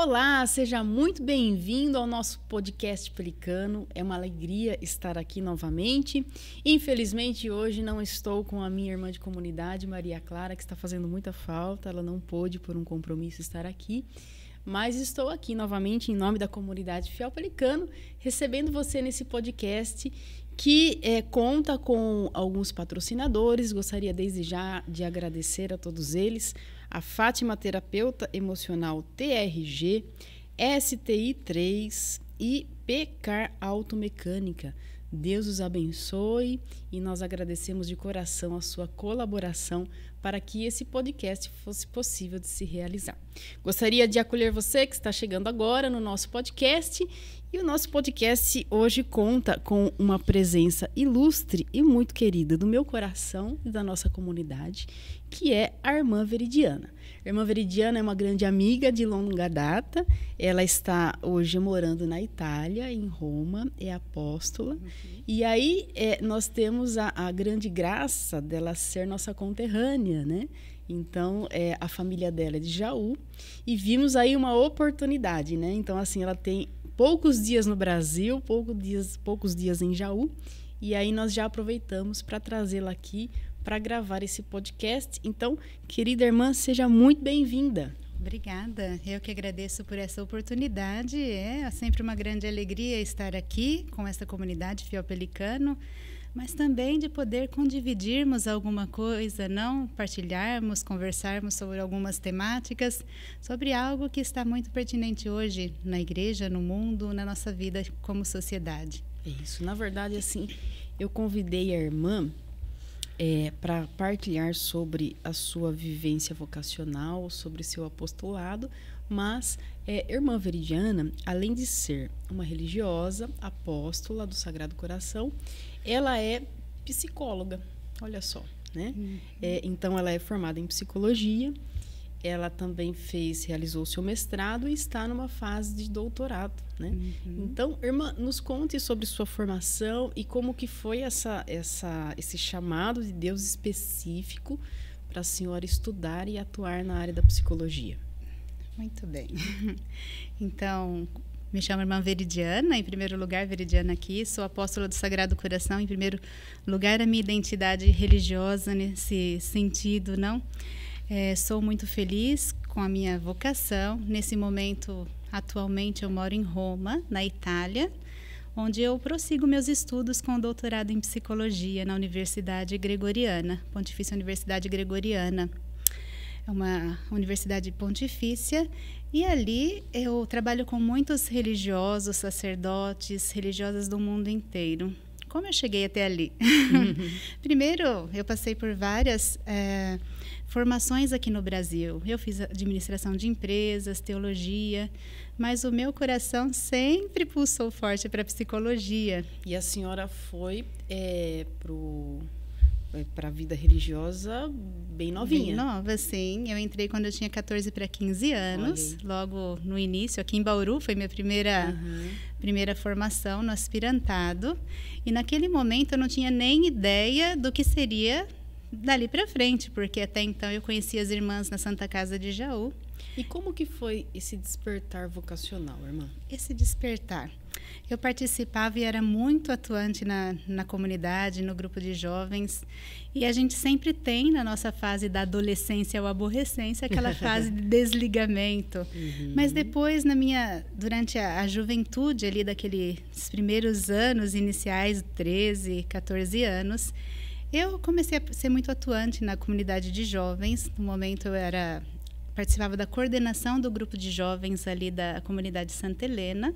Olá, seja muito bem-vindo ao nosso podcast Pelicano. É uma alegria estar aqui novamente. Infelizmente, hoje não estou com a minha irmã de comunidade, Maria Clara, que está fazendo muita falta. Ela não pôde, por um compromisso, estar aqui. Mas estou aqui novamente em nome da comunidade Fiel Pelicano, recebendo você nesse podcast que conta com alguns patrocinadores. Gostaria desde já de agradecer a todos eles. A Fátima Terapeuta Emocional TRG, STI 3 e PCAR Automecânica. Deus os abençoe e nós agradecemos de coração a sua colaboração para que esse podcast fosse possível de se realizar. Gostaria de acolher você que está chegando agora no nosso podcast. E o nosso podcast hoje conta com uma presença ilustre e muito querida do meu coração e da nossa comunidade, que é a Irmã Veridiana. A Irmã Veridiana é uma grande amiga de longa data. Ela está hoje morando na Itália, em Roma, é apóstola. Uhum. E aí nós temos a grande graça dela ser nossa conterrânea, né? Então, a família dela é de Jaú e vimos aí uma oportunidade, né? Então, assim, ela tem poucos dias no Brasil, poucos dias em Jaú, e aí nós já aproveitamos para trazê-la aqui para gravar esse podcast. Então, querida irmã, seja muito bem-vinda. Obrigada, eu que agradeço por essa oportunidade. É sempre uma grande alegria estar aqui com essa comunidade Fiel Pelicano, mas também de poder condividirmos alguma coisa, não partilharmos, conversarmos sobre algumas temáticas, sobre algo que está muito pertinente hoje na igreja, no mundo, na nossa vida como sociedade. É isso, na verdade, assim, eu convidei a irmã para partilhar sobre a sua vivência vocacional, sobre seu apostolado, mas Irmã Veridiana, além de ser uma religiosa, apóstola do Sagrado Coração, ela é psicóloga, olha só, né? Uhum. Então, ela é formada em psicologia, ela também realizou o seu mestrado e está numa fase de doutorado, né? Uhum. Então, irmã, nos conte sobre sua formação e como que foi esse chamado de Deus específico para a senhora estudar e atuar na área da psicologia. Muito bem. Então, me chamo Irmã Veridiana, em primeiro lugar, Veridiana aqui, sou apóstola do Sagrado Coração, em primeiro lugar, a minha identidade religiosa nesse sentido, não? Sou muito feliz com a minha vocação. Nesse momento, atualmente, eu moro em Roma, na Itália, onde eu prossigo meus estudos com o doutorado em psicologia na Universidade Gregoriana, Pontifícia Universidade Gregoriana. É uma universidade pontifícia e ali eu trabalho com muitos religiosos, sacerdotes, religiosas do mundo inteiro. Como eu cheguei até ali? Uhum. Primeiro, eu passei por várias formações aqui no Brasil. Eu fiz administração de empresas, teologia, mas o meu coração sempre pulsou forte para a psicologia. E a senhora foi para a vida religiosa bem novinha. Bem nova, sim. Eu entrei quando eu tinha 14 para 15 anos, logo no início, aqui em Bauru, foi minha primeira formação no aspirantado. E naquele momento eu não tinha nem ideia do que seria dali para frente, porque até então eu conhecia as irmãs na Santa Casa de Jaú. E como que foi esse despertar vocacional, irmã? Esse despertar. Eu participava e era muito atuante na comunidade, no grupo de jovens. E a gente sempre tem, na nossa fase da adolescência ou aborrecência, aquela fase de desligamento. Uhum. Mas depois, durante a juventude, ali daqueles primeiros anos iniciais, 13, 14 anos, eu comecei a ser muito atuante na comunidade de jovens. No momento, eu participava da coordenação do grupo de jovens ali da comunidade Santa Helena.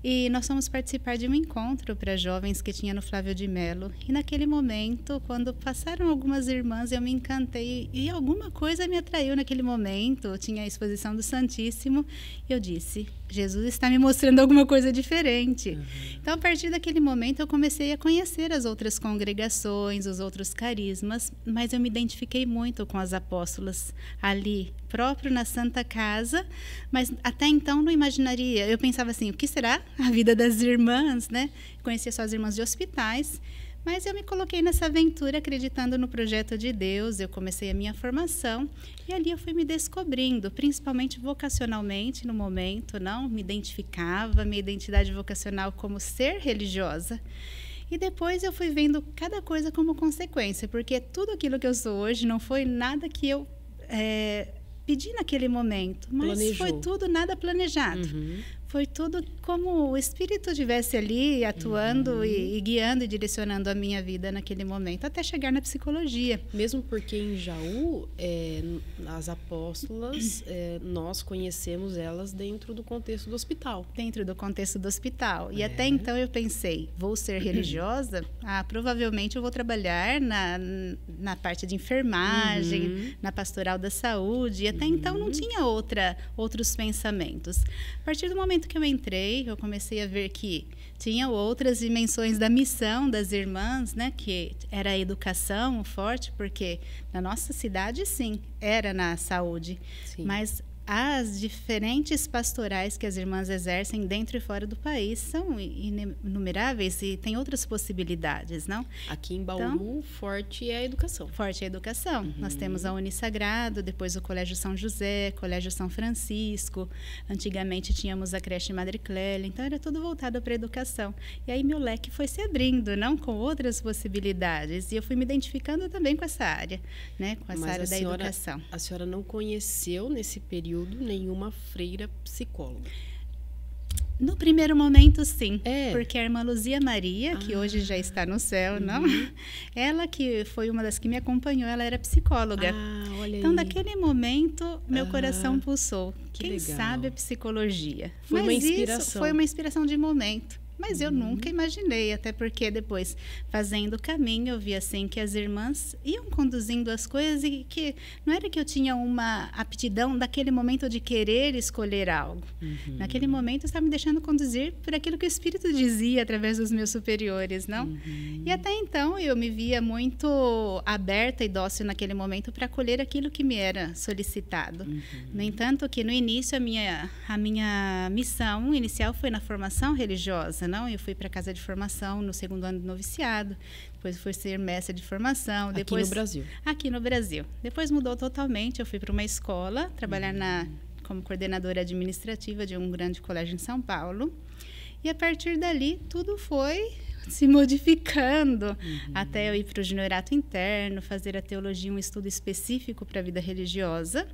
E nós fomos participar de um encontro para jovens que tinha no Flávio de Mello. E naquele momento, quando passaram algumas irmãs, eu me encantei e alguma coisa me atraiu naquele momento. Tinha a exposição do Santíssimo e eu disse, Jesus está me mostrando alguma coisa diferente. Uhum. Então, a partir daquele momento, eu comecei a conhecer as outras congregações, os outros carismas, mas eu me identifiquei muito com as apóstolas ali, próprio na Santa Casa, mas até então não imaginaria. Eu pensava assim, o que será a vida das irmãs, né? Conhecia só as irmãs de hospitais, Mas eu me coloquei nessa aventura acreditando no projeto de Deus. Eu comecei a minha formação e ali eu fui me descobrindo, principalmente vocacionalmente no momento, não me identificava, minha identidade vocacional como ser religiosa. E depois eu fui vendo cada coisa como consequência, porque tudo aquilo que eu sou hoje não foi nada que eu pedi naquele momento, mas Planejou. foi tudo nada planejado. Foi tudo como o Espírito estivesse ali atuando e guiando e direcionando a minha vida naquele momento, até chegar na psicologia. Mesmo porque em Jaú, as apóstolas, nós conhecemos elas dentro do contexto do hospital. Dentro do contexto do hospital. E até então eu pensei, vou ser religiosa? Provavelmente eu vou trabalhar na parte de enfermagem, na pastoral da saúde. E até então não tinha outros pensamentos. A partir do momento que eu entrei, eu comecei a ver que tinha outras dimensões da missão das irmãs, né? Que era a educação forte, porque na nossa cidade, sim, era na saúde. Sim. Mas as diferentes pastorais que as irmãs exercem dentro e fora do país são inumeráveis e tem outras possibilidades, não? Aqui em Bauru, forte é a educação. Forte é a educação. Nós temos a Unissagrado, depois o Colégio São José, Colégio São Francisco. Antigamente tínhamos a creche Madre Clélia, então era tudo voltado para a educação. E aí meu leque foi se abrindo, não, com outras possibilidades. E eu fui me identificando também com essa área, né? Com essa área da educação. A senhora não conheceu nesse período nenhuma freira psicóloga? No primeiro momento, sim. Porque a irmã Luzia Maria, que hoje já está no céu, não? Ela que foi uma das que me acompanhou, ela era psicóloga. Olha então, aí. daquele momento, meu coração pulsou. Quem legal. sabe a psicologia? Foi uma inspiração. Isso foi uma inspiração de momento. Mas eu nunca imaginei, até porque depois, fazendo o caminho, eu vi assim que as irmãs iam conduzindo as coisas e que não era que eu tinha uma aptidão daquele momento de querer escolher algo. Naquele momento, eu estava me deixando conduzir por aquilo que o Espírito dizia através dos meus superiores, não? E até então, eu me via muito aberta e dócil naquele momento para acolher aquilo que me era solicitado. No entanto, que no início, a minha missão inicial foi na formação religiosa. Não, eu fui para a casa de formação no 2º ano do noviciado, depois fui ser mestra de formação. Depois, aqui no Brasil? Aqui no Brasil. Depois mudou totalmente, eu fui para uma escola, trabalhar como coordenadora administrativa de um grande colégio em São Paulo. E a partir dali, tudo foi se modificando, até eu ir para o juniorato interno, fazer a teologia, um estudo específico para a vida religiosa.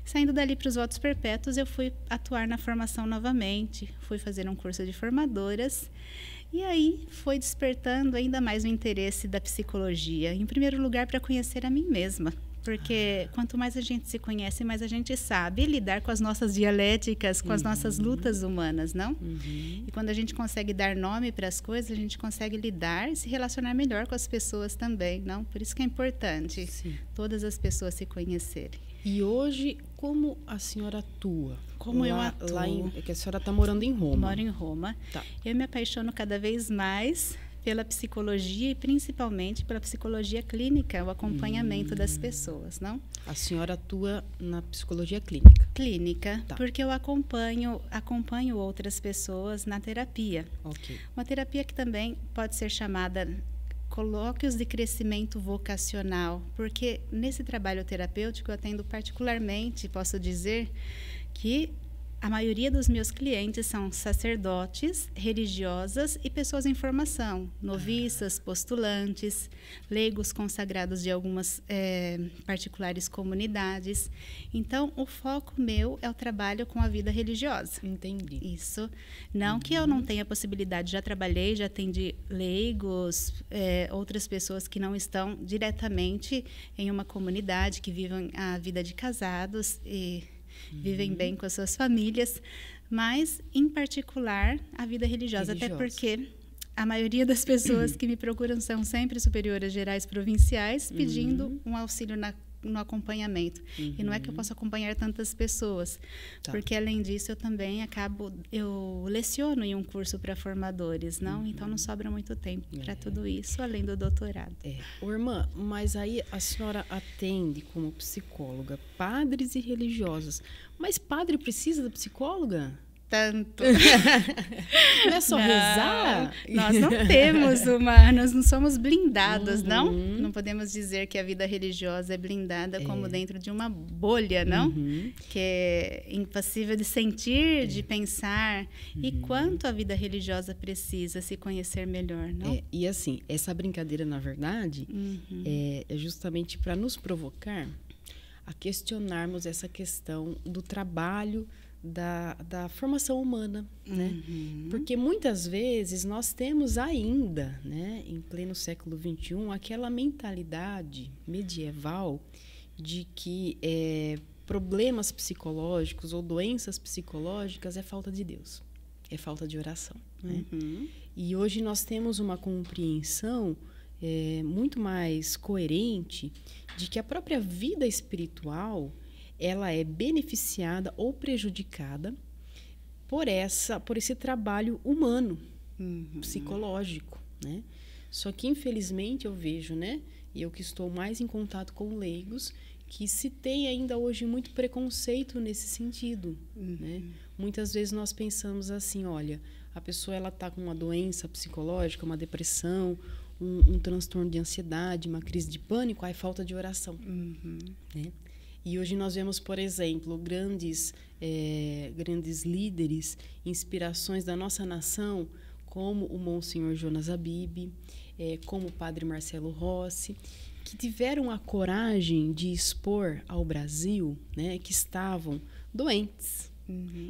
Saindo dali para os votos perpétuos, eu fui atuar na formação novamente, fui fazer um curso de formadoras, e aí foi despertando ainda mais o interesse da psicologia, em primeiro lugar para conhecer a mim mesma. Porque quanto mais a gente se conhece, mais a gente sabe lidar com as nossas dialéticas, com as nossas lutas humanas, não? E quando a gente consegue dar nome para as coisas, a gente consegue lidar e se relacionar melhor com as pessoas também, não? Por isso que é importante todas as pessoas se conhecerem. E hoje, como a senhora atua? Como eu atuo? Que a senhora está morando em Roma. Moro em Roma. Tá. Eu me apaixono cada vez mais pela psicologia e principalmente pela psicologia clínica, o acompanhamento das pessoas, não? A senhora atua na psicologia clínica? Clínica, porque eu acompanho outras pessoas na terapia. Uma terapia que também pode ser chamada colóquios de crescimento vocacional, porque nesse trabalho terapêutico eu atendo particularmente, posso dizer, que a maioria dos meus clientes são sacerdotes, religiosas e pessoas em formação, noviças, postulantes, leigos consagrados de algumas particulares comunidades. Então, o foco meu é o trabalho com a vida religiosa. Entendi. Isso. Não que eu não tenha possibilidade, já trabalhei, já atendi leigos, outras pessoas que não estão diretamente em uma comunidade, que vivem a vida de casados e vivem bem com as suas famílias, mas, em particular, a vida religiosa. Até porque a maioria das pessoas que me procuram são sempre superioras gerais provinciais, pedindo um auxílio no acompanhamento. E não é que eu possa acompanhar tantas pessoas, porque, além disso, eu leciono em um curso para formadores, não? Então, não sobra muito tempo para tudo isso, além do doutorado. Ô, irmã, mas aí a senhora atende como psicóloga padres e religiosas, mas padre precisa da psicóloga? tanto. Não é só rezar? Nós não somos blindados, não? Não podemos dizer que a vida religiosa é blindada como dentro de uma bolha, não? Que é impassível de sentir, de pensar. E quanto a vida religiosa precisa se conhecer melhor, não? E assim, essa brincadeira, na verdade, é justamente para nos provocar a questionarmos essa questão do trabalho da formação humana, né? Porque muitas vezes nós temos ainda, né, em pleno século XXI, aquela mentalidade medieval de que problemas psicológicos ou doenças psicológicas é falta de Deus, é falta de oração, né? E hoje nós temos uma compreensão muito mais coerente de que a própria vida espiritual ela é beneficiada ou prejudicada por esse trabalho humano, psicológico, né? Só que, infelizmente, eu vejo, né? E eu que estou mais em contato com leigos, que se tem ainda hoje muito preconceito nesse sentido, né? Muitas vezes nós pensamos assim, olha, a pessoa ela está com uma doença psicológica, uma depressão, um transtorno de ansiedade, uma crise de pânico, aí falta de oração, né? E hoje nós vemos, por exemplo, grandes líderes, inspirações da nossa nação, como o Monsenhor Jonas Abib, como o Padre Marcelo Rossi, que tiveram a coragem de expor ao Brasil, né, que estavam doentes,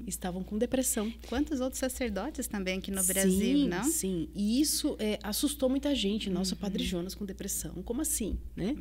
estavam com depressão. Quantos outros sacerdotes também aqui no Brasil, não? Sim, e isso assustou muita gente. Nossa, Padre Jonas com depressão, como assim, né?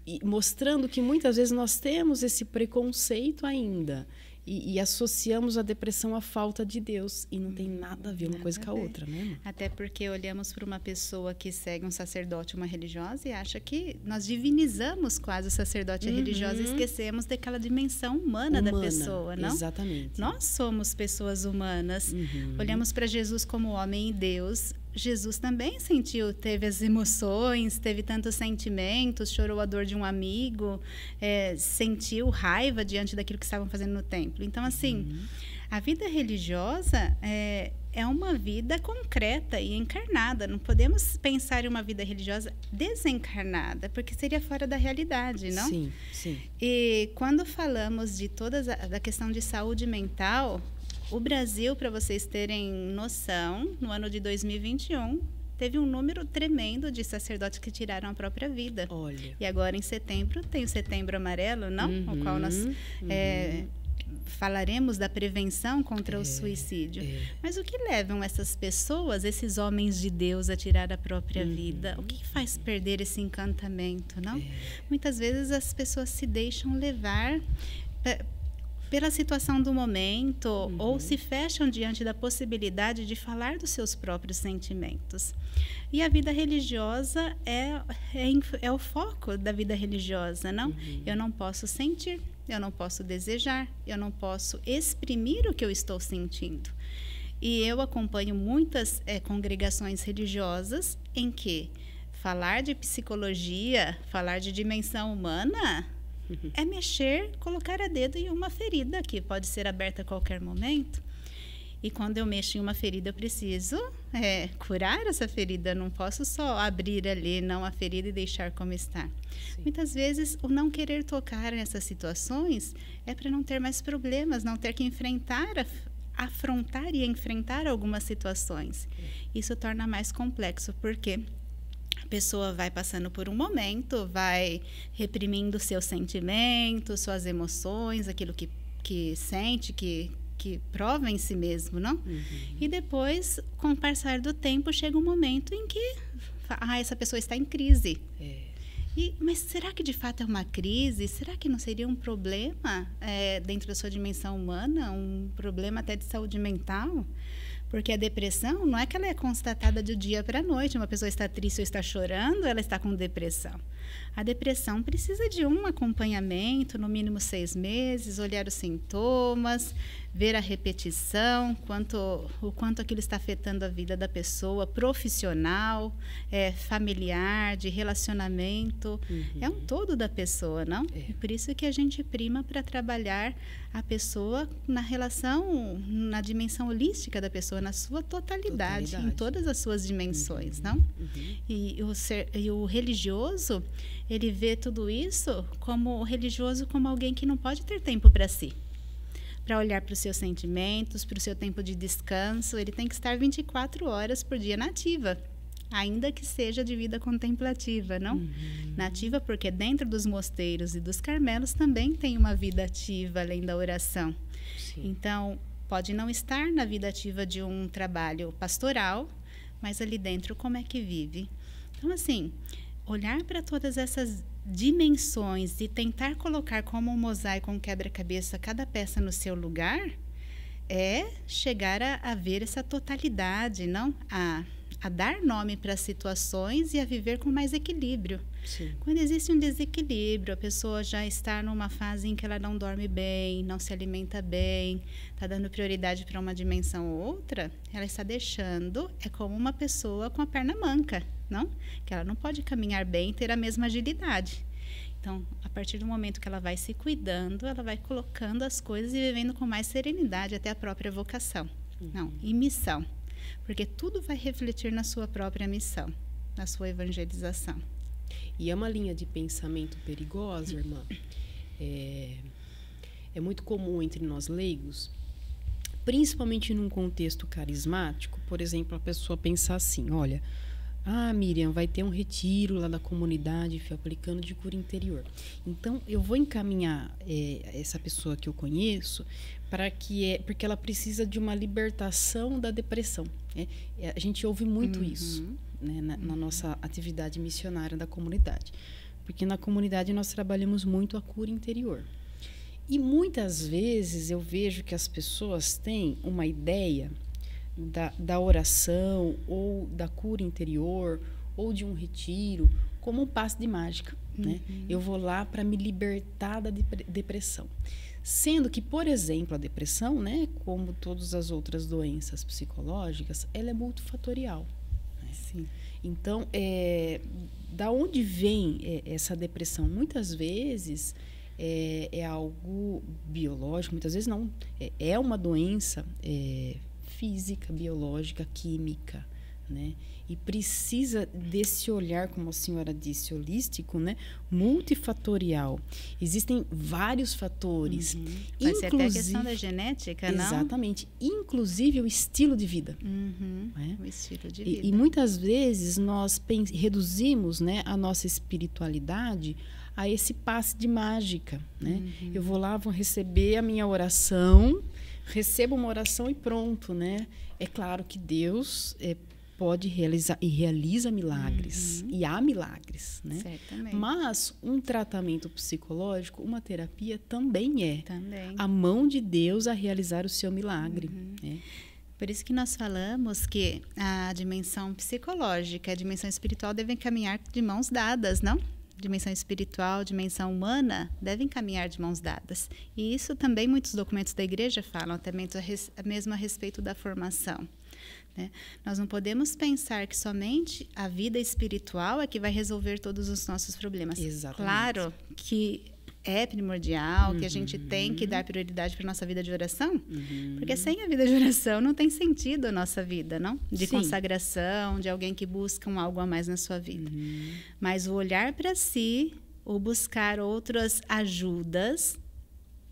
E mostrando que muitas vezes nós temos esse preconceito ainda e associamos a depressão à falta de Deus, e não tem nada a ver uma coisa com a outra, né? Até porque olhamos para uma pessoa que segue um sacerdote, uma religiosa, e acha que nós divinizamos quase o sacerdote e a religiosa, e esquecemos daquela dimensão humana da pessoa, não? Exatamente. Nós somos pessoas humanas. Olhamos para Jesus como homem e Deus. Jesus também teve as emoções, teve tantos sentimentos, chorou a dor de um amigo, sentiu raiva diante daquilo que estavam fazendo no templo. Então, assim, a vida religiosa é uma vida concreta e encarnada. Não podemos pensar em uma vida religiosa desencarnada, porque seria fora da realidade, não? Sim, sim. E quando falamos de da questão de saúde mental, o Brasil, para vocês terem noção, no ano de 2021, teve um número tremendo de sacerdotes que tiraram a própria vida. Olha. E agora, em setembro, tem o Setembro Amarelo, não? O qual nós falaremos da prevenção contra o suicídio. Mas o que levam essas pessoas, esses homens de Deus, a tirar a própria vida? O que faz perder esse encantamento, não? Muitas vezes as pessoas se deixam levar pela situação do momento, ou se fecham diante da possibilidade de falar dos seus próprios sentimentos. E a vida religiosa é o foco da vida religiosa, não? Eu não posso sentir, eu não posso desejar, eu não posso exprimir o que eu estou sentindo. E eu acompanho muitas congregações religiosas em que falar de psicologia, falar de dimensão humana é mexer, colocar a dedo em uma ferida que pode ser aberta a qualquer momento. E quando eu mexo em uma ferida, eu preciso curar essa ferida. Não posso só abrir ali, não, a ferida e deixar como está. Sim. Muitas vezes, o não querer tocar nessas situações é para não ter mais problemas, não ter que afrontar e enfrentar algumas situações. Isso torna mais complexo, porque a pessoa vai passando por um momento, vai reprimindo seus sentimentos, suas emoções, aquilo que sente, que prova em si mesmo, não? E depois, com o passar do tempo, chega um momento em que essa pessoa está em crise. Mas será que de fato é uma crise? Será que não seria um problema dentro da sua dimensão humana? Um problema até de saúde mental? Porque a depressão não é que ela é constatada do dia para a noite. Uma pessoa está triste ou está chorando, ela está com depressão. A depressão precisa de um acompanhamento, no mínimo 6 meses, olhar os sintomas, ver a repetição, o quanto aquilo está afetando a vida da pessoa, profissional, familiar, de relacionamento. É um todo da pessoa, não? E por isso que a gente prima para trabalhar a pessoa na relação, na dimensão holística da pessoa, na sua totalidade. Em todas as suas dimensões, não? E o religioso, ele vê tudo isso como religioso, como alguém que não pode ter tempo para si, para olhar para os seus sentimentos, para o seu tempo de descanso. Ele tem que estar 24 horas por dia na ativa, ainda que seja de vida contemplativa, não? Na ativa, porque dentro dos mosteiros e dos carmelos também tem uma vida ativa, além da oração. Sim. Então, pode não estar na vida ativa de um trabalho pastoral, mas ali dentro como é que vive? Então, assim, olhar para todas essas dimensões e tentar colocar como um mosaico, um quebra-cabeça, cada peça no seu lugar, é chegar a ver essa totalidade, não? A dar nome para as situações e a viver com mais equilíbrio. Sim. Quando existe um desequilíbrio, a pessoa já está numa fase em que ela não dorme bem, não se alimenta bem, está dando prioridade para uma dimensão ou outra, ela está deixando, é como uma pessoa com a perna manca, não? Que ela não pode caminhar bem e ter a mesma agilidade. Então, a partir do momento que ela vai se cuidando, ela vai colocando as coisas e vivendo com mais serenidade até a própria vocação. Não, e missão. Porque tudo vai refletir na sua própria missão, na sua evangelização. E é uma linha de pensamento perigosa, irmã. É muito comum entre nós leigos, principalmente num contexto carismático, por exemplo, a pessoa pensar assim, olha, Miriam, vai ter um retiro lá da comunidade Fiel Pelicano de cura interior. Então, eu vou encaminhar essa pessoa que eu conheço porque ela precisa de uma libertação da depressão. A gente ouve muito isso, né, na nossa atividade missionária da comunidade. Porque na comunidade nós trabalhamos muito a cura interior. E muitas vezes eu vejo que as pessoas têm uma ideia da oração ou da cura interior ou de um retiro como um passe de mágica, né? Eu vou lá para me libertar da depressão. Sendo que, por exemplo, a depressão, né, como todas as outras doenças psicológicas, ela é multifatorial. Né? Sim. Então, da onde vem essa depressão? Muitas vezes é algo biológico, muitas vezes não. É uma doença física, biológica, química, né? E precisa desse olhar, como a senhora disse, holístico, né? Multifatorial. Existem vários fatores. Vai ser até a questão da genética, não? Exatamente. Inclusive o estilo de vida. Né? O estilo de vida. E muitas vezes nós reduzimos, né, a nossa espiritualidade a esse passe de mágica, né? Eu vou lá, vou receber a minha oração, recebo uma oração e pronto, né? É claro que Deus pode realizar e realiza milagres, e há milagres, né? Certamente. Mas um tratamento psicológico, uma terapia também é Também. a mão de Deus a realizar o seu milagre. Né? Por isso que nós falamos que a dimensão psicológica e a dimensão espiritual devem caminhar de mãos dadas, não? Dimensão espiritual, dimensão humana, devem caminhar de mãos dadas. E isso também muitos documentos da igreja falam, até mesmo a respeito da formação. Né? Nós não podemos pensar que somente a vida espiritual é que vai resolver todos os nossos problemas. Exatamente. Claro que é primordial, que a gente tem que dar prioridade para a nossa vida de oração, porque sem a vida de oração não tem sentido a nossa vida, não? De consagração, de alguém que busca algo a mais na sua vida. Mas o olhar para si, o buscar outras ajudas,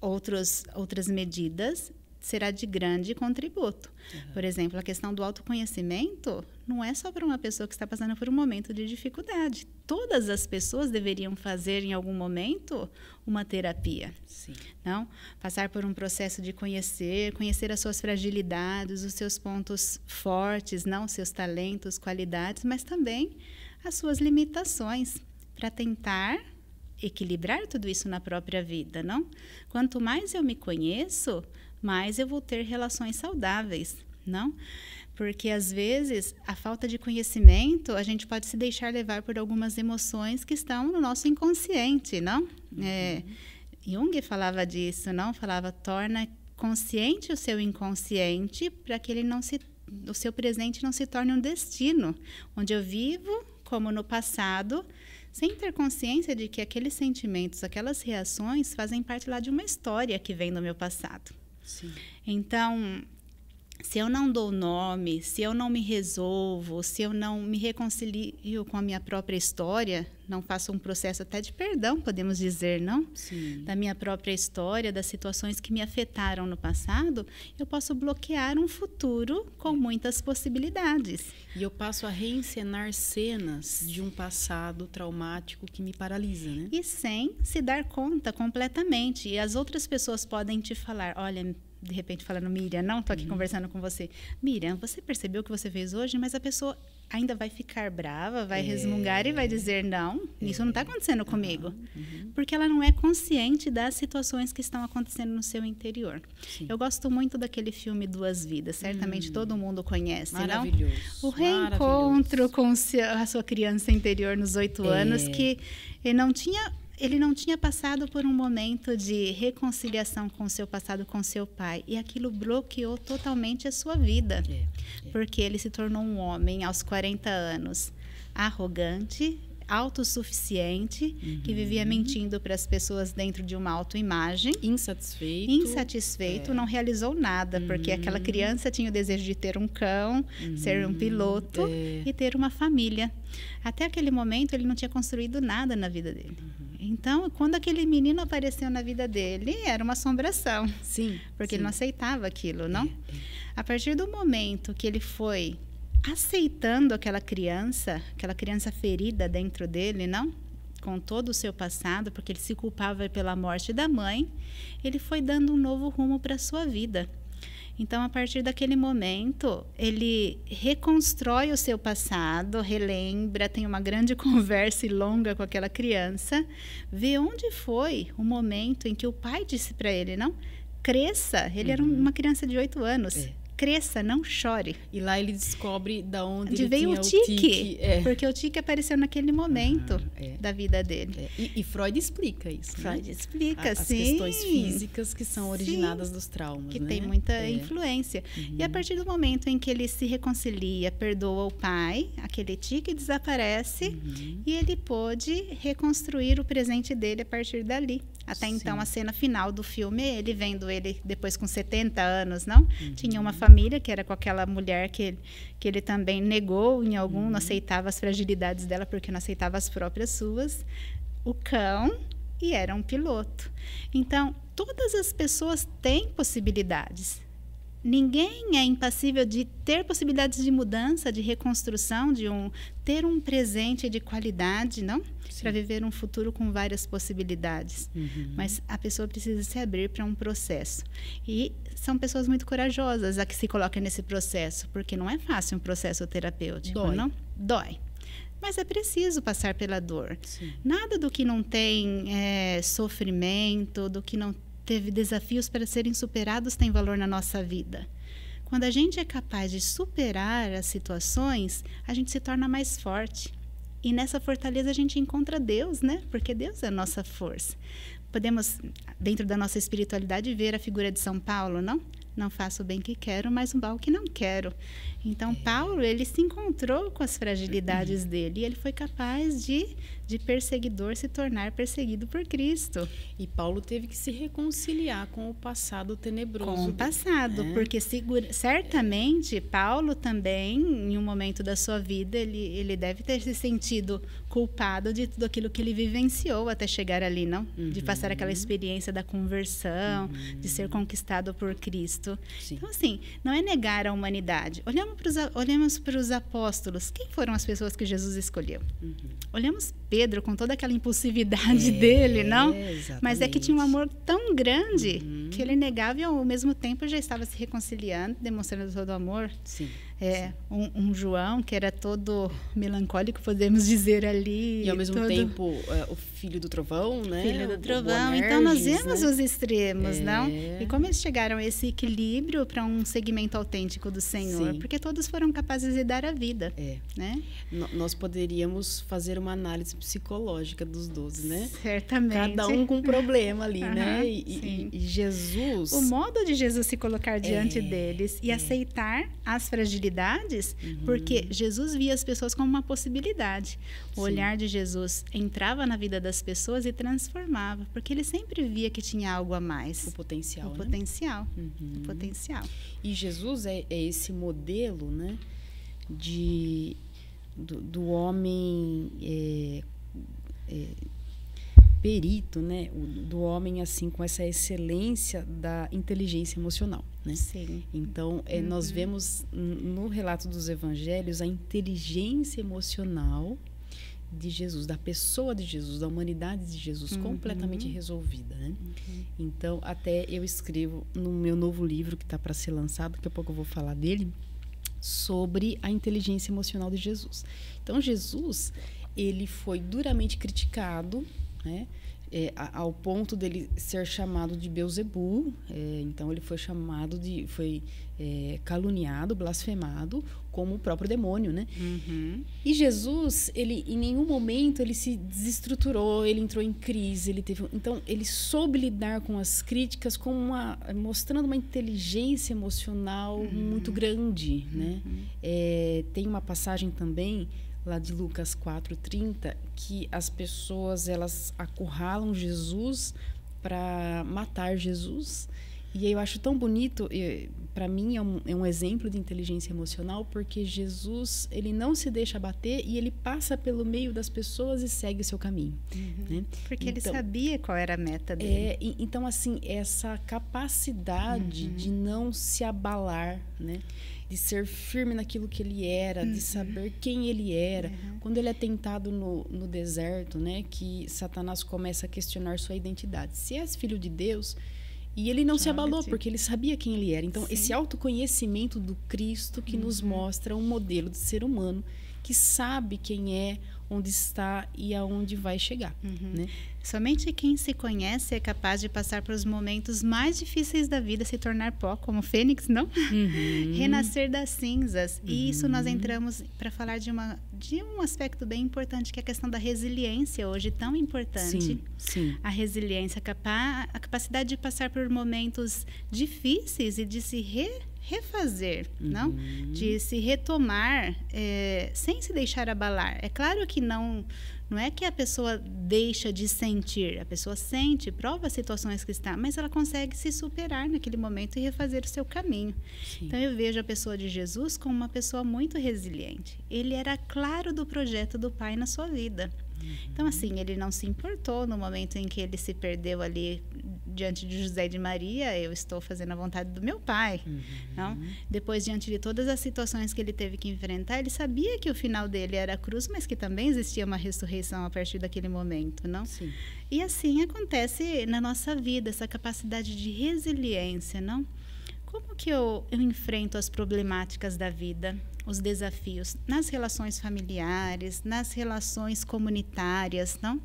outras medidas, será de grande contributo. Por exemplo, a questão do autoconhecimento não é só para uma pessoa que está passando por um momento de dificuldade. Todas as pessoas deveriam fazer, em algum momento, uma terapia. Sim. Não? Passar por um processo de conhecer as suas fragilidades, os seus pontos fortes, não os seus talentos, qualidades, mas também as suas limitações, para tentar equilibrar tudo isso na própria vida, não? Quanto mais eu me conheço, mais eu vou ter relações saudáveis, não? Porque, às vezes, a falta de conhecimento, a gente pode se deixar levar por algumas emoções que estão no nosso inconsciente, não? Jung falava disso, não? Falava, torna consciente o seu inconsciente para que o seu presente não se torne um destino, onde eu vivo como no passado, sem ter consciência de que aqueles sentimentos, aquelas reações fazem parte lá de uma história que vem do meu passado. Sim. Então, se eu não dou nome, se eu não me resolvo, se eu não me reconcilio com a minha própria história, não faço um processo até de perdão, podemos dizer, não? Sim. Da minha própria história, das situações que me afetaram no passado, eu posso bloquear um futuro com muitas possibilidades. E eu passo a reencenar cenas de um passado traumático que me paralisa, né? E sem se dar conta completamente. E as outras pessoas podem te falar, olha, de repente falando, Miriam, não estou aqui conversando com você. Miriam, você percebeu o que você fez hoje, mas a pessoa ainda vai ficar brava, vai resmungar e vai dizer, não, isso não está acontecendo comigo. Porque ela não é consciente das situações que estão acontecendo no seu interior. Sim. Eu gosto muito daquele filme Duas Vidas, certamente todo mundo conhece, Maravilhoso. não? O reencontro com a sua criança interior nos 8 anos, que ele não tinha passado por um momento de reconciliação com o seu passado, com seu pai. E aquilo bloqueou totalmente a sua vida. Porque ele se tornou um homem aos 40 anos, arrogante, autossuficiente, que vivia mentindo para as pessoas dentro de uma autoimagem. Insatisfeito, não realizou nada, porque aquela criança tinha o desejo de ter um cão, ser um piloto e ter uma família. Até aquele momento, ele não tinha construído nada na vida dele. Então, quando aquele menino apareceu na vida dele, era uma assombração. Sim. Porque ele não aceitava aquilo, não? A partir do momento que ele foi aceitando aquela criança ferida dentro dele, não? Com todo o seu passado, porque ele se culpava pela morte da mãe, ele foi dando um novo rumo para a sua vida. Então, a partir daquele momento, ele reconstrói o seu passado, relembra, tem uma grande conversa e longa com aquela criança, vê onde foi o momento em que o pai disse para ele, não? Cresça. Ele era uma criança de 8 anos. Cresça, não chore. E lá ele descobre da onde ele veio tinha o tique. Porque o tique apareceu naquele momento da vida dele. E Freud explica isso, Freud né? explica, As sim. questões físicas que são originadas dos traumas, que né? tem muita influência. E a partir do momento em que ele se reconcilia, perdoa o pai, aquele tique desaparece e ele pôde reconstruir o presente dele a partir dali. Até então, a cena final do filme, ele vendo ele depois com 70 anos, não? Tinha uma família que era com aquela mulher que ele também negou em algum, não aceitava as fragilidades dela porque não aceitava as próprias suas. O cão e era um piloto. Então, todas as pessoas têm possibilidades. Ninguém é impassível de ter possibilidades de mudança, de reconstrução, ter um presente de qualidade, não? Para viver um futuro com várias possibilidades. Mas a pessoa precisa se abrir para um processo. E são pessoas muito corajosas a que se colocam nesse processo, porque não é fácil um processo terapêutico, não? Dói. Mas é preciso passar pela dor. Sim. Nada do que não tem sofrimento, do que não teve desafios para serem superados tem valor na nossa vida. Quando a gente é capaz de superar as situações, a gente se torna mais forte. E nessa fortaleza a gente encontra Deus, né? Porque Deus é a nossa força. Podemos, dentro da nossa espiritualidade, ver a figura de São Paulo, não? Não faço o bem que quero, mas o mal que não quero. Então, Paulo, ele se encontrou com as fragilidades dele e ele foi capaz de perseguidor se tornar perseguido por Cristo. E Paulo teve que se reconciliar com o passado tenebroso. Com o passado, porque certamente Paulo também, em um momento da sua vida, ele deve ter se sentido culpado de tudo aquilo que ele vivenciou até chegar ali, não? De passar aquela experiência da conversão, de ser conquistado por Cristo. Sim. Então, assim, não é negar a humanidade. Olhamos para os apóstolos. Quem foram as pessoas que Jesus escolheu? Olhamos Pedro com toda aquela impulsividade dele, não? Exatamente. Mas é que tinha um amor tão grande que ele negava e ao mesmo tempo já estava se reconciliando, demonstrando todo o amor. Sim. Um João que era todo melancólico, podemos dizer ali. E ao mesmo tempo o filho do trovão, né? Filho do trovão. Boanerges, então nós vemos, né? Os extremos, não? E como eles chegaram a esse equilíbrio para um segmento autêntico do Senhor? Sim. Porque todos foram capazes de dar a vida. Né? Nós poderíamos fazer uma análise psicológica dos 12, né? Certamente. Cada um com um problema ali, né? E Jesus... O modo de Jesus se colocar diante deles e aceitar as fragilidades, porque Jesus via as pessoas como uma possibilidade. O olhar de Jesus entrava na vida das pessoas e transformava, porque ele sempre via que tinha algo a mais. O potencial, O né? potencial. O potencial. E Jesus é esse modelo, né, do homem perito, né, do homem assim com essa excelência da inteligência emocional, né? Sim. Então nós vemos no relato dos evangelhos a inteligência emocional de Jesus, da pessoa de Jesus, da humanidade de Jesus, completamente resolvida, né? Então, até eu escrevo no meu novo livro que está para ser lançado, daqui a pouco eu vou falar dele, sobre a inteligência emocional de Jesus. Então, Jesus, ele foi duramente criticado, né? Ao ponto dele ser chamado de Beelzebul. Então, ele foi caluniado, blasfemado, como o próprio demônio, né? E Jesus, ele em nenhum momento ele se desestruturou, ele entrou em crise, então ele soube lidar com as críticas mostrando uma inteligência emocional muito grande, né? Tem uma passagem também lá de Lucas 4:30, que as pessoas elas acurralam Jesus para matar Jesus. E eu acho tão bonito, para mim é um exemplo de inteligência emocional, porque Jesus, ele não se deixa abater e ele passa pelo meio das pessoas e segue o seu caminho. Né? Porque ele sabia qual era a meta dele. Então, assim, essa capacidade de não se abalar, né? De ser firme naquilo que ele era, de saber quem ele era. Quando ele é tentado no deserto, né? Que Satanás começa a questionar sua identidade. Se és filho de Deus... E ele não se abalou, porque ele sabia quem ele era. Então, esse autoconhecimento do Cristo que nos mostra um modelo de ser humano que sabe quem é, onde está e aonde vai chegar. Né? Somente quem se conhece é capaz de passar por os momentos mais difíceis da vida, se tornar pó, como Fênix, não? Renascer das cinzas. E isso nós entramos para falar de um aspecto bem importante, que é a questão da resiliência, hoje tão importante. Sim. A resiliência, a capacidade de passar por momentos difíceis e de se refazer, não? De se retomar sem se deixar abalar. É claro que não é que a pessoa deixa de sentir, a pessoa sente, prova as situações que está, mas ela consegue se superar naquele momento e refazer o seu caminho. Então eu vejo a pessoa de Jesus como uma pessoa muito resiliente. Ele era claro do projeto do Pai na sua vida. Então, assim, ele não se importou no momento em que ele se perdeu ali diante de José e de Maria. Eu estou fazendo a vontade do meu pai. Não? Depois, diante de todas as situações que ele teve que enfrentar, ele sabia que o final dele era a cruz, mas que também existia uma ressurreição a partir daquele momento, não? Sim. E assim acontece na nossa vida, essa capacidade de resiliência, não? Como que eu enfrento as problemáticas da vida, os desafios nas relações familiares, nas relações comunitárias, não?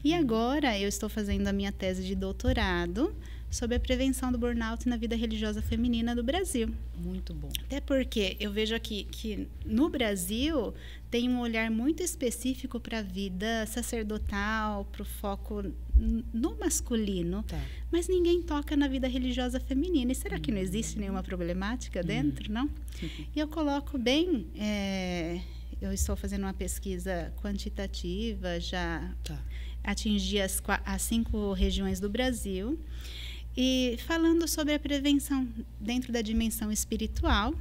E agora eu estou fazendo a minha tese de doutorado sobre a prevenção do burnout na vida religiosa feminina do Brasil. Muito bom. Até porque eu vejo aqui que no Brasil tem um olhar muito específico para a vida sacerdotal, para o foco no masculino, mas ninguém toca na vida religiosa feminina. E será que não existe nenhuma problemática dentro, não? E eu coloco bem... eu estou fazendo uma pesquisa quantitativa, já atingi as 5 regiões do Brasil, e falando sobre a prevenção dentro da dimensão espiritual,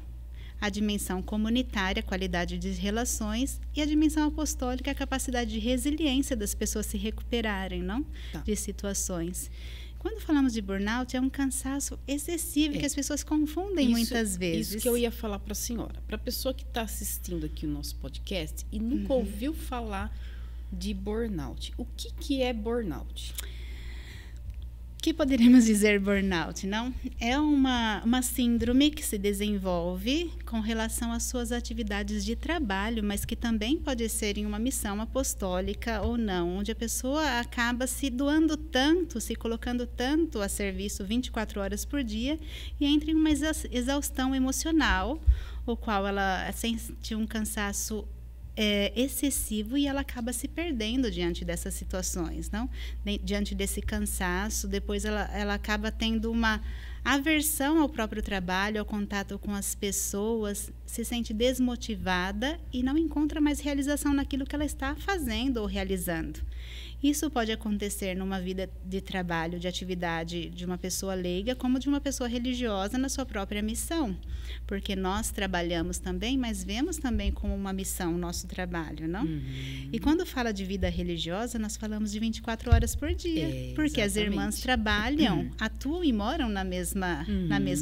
a dimensão comunitária, a qualidade de relações, e a dimensão apostólica, a capacidade de resiliência das pessoas se recuperarem, não? De situações. Quando falamos de burnout, é um cansaço excessivo que as pessoas confundem muitas vezes. Isso que eu ia falar para a senhora. Para a pessoa que está assistindo aqui o nosso podcast e nunca ouviu falar de burnout. O que é burnout? O que poderíamos dizer burnout, não? É uma síndrome que se desenvolve com relação às suas atividades de trabalho, mas que também pode ser em uma missão apostólica ou não, onde a pessoa acaba se doando tanto, se colocando tanto a serviço 24 horas por dia e entra em uma exaustão emocional, o qual ela sente um cansaço excessivo e ela acaba se perdendo diante dessas situações, não? Diante desse cansaço, depois ela acaba tendo uma aversão ao próprio trabalho, ao contato com as pessoas, se sente desmotivada e não encontra mais realização naquilo que ela está fazendo ou realizando. Isso pode acontecer numa vida de trabalho, de atividade de uma pessoa leiga, como de uma pessoa religiosa na sua própria missão. Porque nós trabalhamos também, mas vemos também como uma missão o nosso trabalho, não? E quando fala de vida religiosa, nós falamos de 24 horas por dia. Porque as irmãs trabalham, atuam e moram na mesma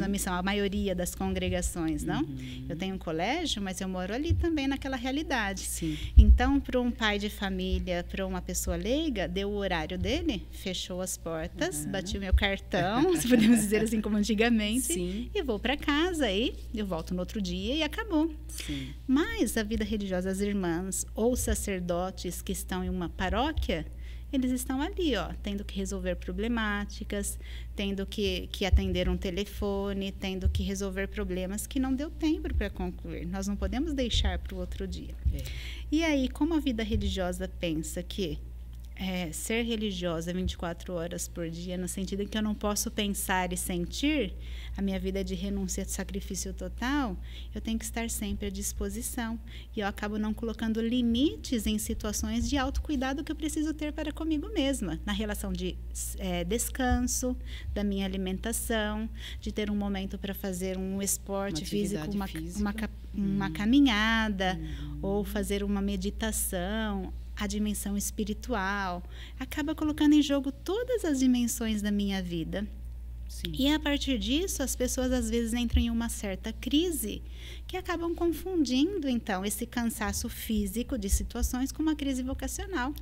missão, a maioria das congregações, não? Eu tenho um colégio, mas eu moro ali também naquela realidade. Sim. Então, para um pai de família, para uma pessoa leiga, deu o horário dele, fechou as portas, bati o meu cartão, se podemos dizer assim como antigamente, Sim. e vou para casa e eu volto no outro dia e acabou. Sim. Mas a vida religiosa, as irmãs ou sacerdotes que estão em uma paróquia, eles estão ali, ó, tendo que resolver problemáticas, tendo que atender um telefone, tendo que resolver problemas que não deu tempo para concluir. Nós não podemos deixar para o outro dia. E aí, como a vida religiosa pensa que ser religiosa 24 horas por dia, no sentido em que eu não posso pensar e sentir, a minha vida é de renúncia, de sacrifício total, eu tenho que estar sempre à disposição. E eu acabo não colocando limites em situações de autocuidado que eu preciso ter para comigo mesma, na relação de descanso, da minha alimentação, de ter um momento para fazer um esporte físico, uma caminhada, ou fazer uma meditação, a dimensão espiritual, acaba colocando em jogo todas as dimensões da minha vida. Sim. E a partir disso, as pessoas às vezes entram em uma certa crise, que acabam confundindo, então, esse cansaço físico de situações com uma crise vocacional.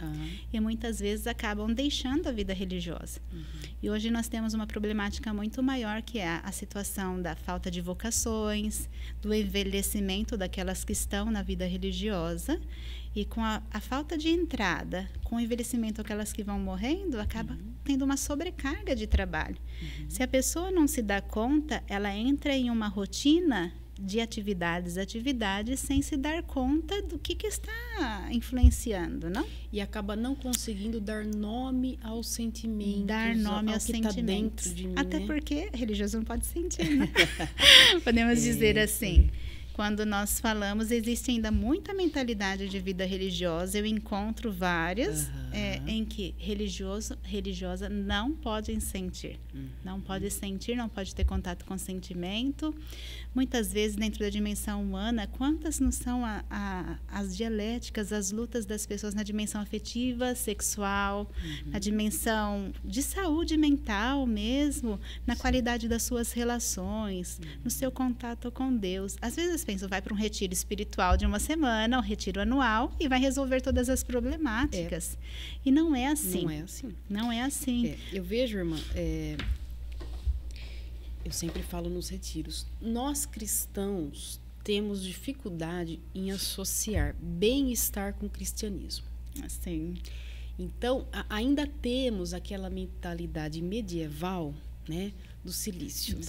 E muitas vezes acabam deixando a vida religiosa. E hoje nós temos uma problemática muito maior, que é a situação da falta de vocações, do envelhecimento daquelas que estão na vida religiosa. E com a falta de entrada, com o envelhecimento, aquelas que vão morrendo, acaba tendo uma sobrecarga de trabalho. Se a pessoa não se dá conta, ela entra em uma rotina de atividades, sem se dar conta do que está influenciando, não? E acaba não conseguindo dar nome aos sentimentos. Dar nome aos sentimentos. Tá dentro de mim, até porque religioso não pode sentir, né? Podemos dizer assim. Quando nós falamos, existe ainda muita mentalidade de vida religiosa. Eu encontro várias em que religiosa não podem sentir. Não pode sentir, não pode ter contato com sentimento. Muitas vezes, dentro da dimensão humana, quantas não são as dialéticas, as lutas das pessoas na dimensão afetiva, sexual, na dimensão de saúde mental mesmo, na qualidade das suas relações, no seu contato com Deus. Às vezes pensam, vai para um retiro espiritual de uma semana, um retiro anual, e vai resolver todas as problemáticas. E não é assim. Não é assim. Não é assim. Eu vejo, irmã, eu sempre falo nos retiros, nós cristãos temos dificuldade em associar bem-estar com o cristianismo. Assim. Então, ainda temos aquela mentalidade medieval, né, do silício, dos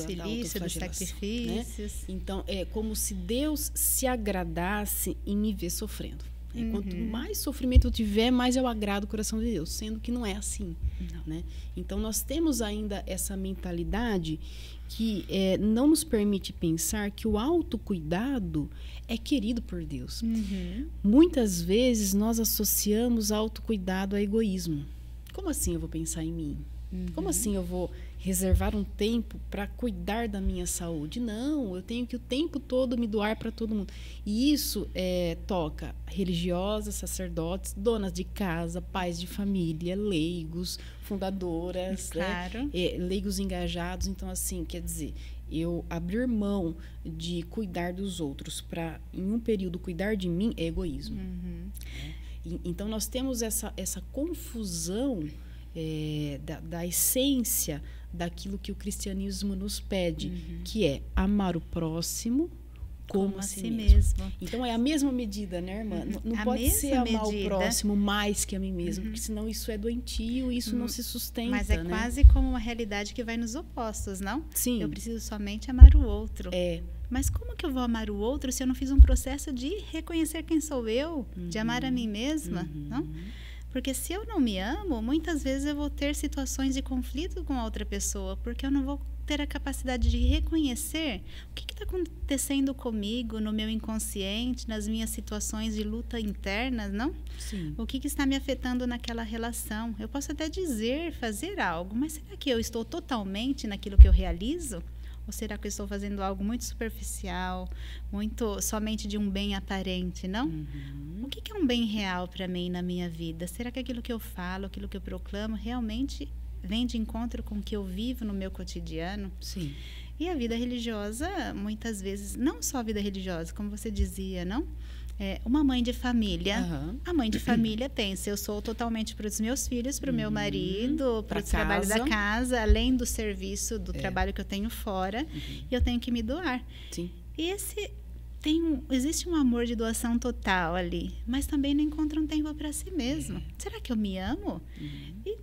sacrifícios. Né? Então, é como se Deus se agradasse em me ver sofrendo. Quanto mais sofrimento eu tiver, mais eu agrado o coração de Deus, sendo que não é assim. Né? Então, nós temos ainda essa mentalidade que não nos permite pensar que o autocuidado é querido por Deus. Muitas vezes, nós associamos autocuidado a egoísmo. Como assim eu vou pensar em mim? Como assim eu vou reservar um tempo para cuidar da minha saúde? Não, eu tenho que o tempo todo me doar para todo mundo. E isso toca religiosas, sacerdotes, donas de casa, pais de família, leigos, fundadoras, claro. Leigos engajados. Então, assim, quer dizer, eu abrir mão de cuidar dos outros para, em um período, cuidar de mim é egoísmo. Então, nós temos essa confusão da essência daquilo que o cristianismo nos pede, que é amar o próximo como a si mesmo. Então, é a mesma medida, né, irmã? Não pode ser amar o próximo mais que a mim mesmo, porque senão isso é doentio e isso não se sustenta. Mas é, né? Quase como uma realidade que vai nos opostos, não? Sim. Eu preciso somente amar o outro. Mas como que eu vou amar o outro se eu não fiz um processo de reconhecer quem sou eu, de amar a mim mesma, não? Porque se eu não me amo, muitas vezes eu vou ter situações de conflito com a outra pessoa, porque eu não vou ter a capacidade de reconhecer o que está acontecendo comigo, no meu inconsciente, nas minhas situações de luta internas, não? Sim. O que está me afetando naquela relação? Eu posso até dizer, fazer algo, mas será que eu estou totalmente naquilo que eu realizo? Ou será que eu estou fazendo algo muito superficial, muito somente de um bem aparente, não? O que é um bem real para mim na minha vida? Será que aquilo que eu falo, aquilo que eu proclamo, realmente vem de encontro com o que eu vivo no meu cotidiano? Sim. E a vida religiosa, muitas vezes, não só a vida religiosa, como você dizia, não? Uma mãe de família, a mãe de família pensa, eu sou totalmente para os meus filhos, para o meu marido, para o trabalho da casa, além do serviço, do trabalho que eu tenho fora, e eu tenho que me doar. Sim. E existe um amor de doação total ali, mas também não encontra um tempo para si mesmo. Será que eu me amo? E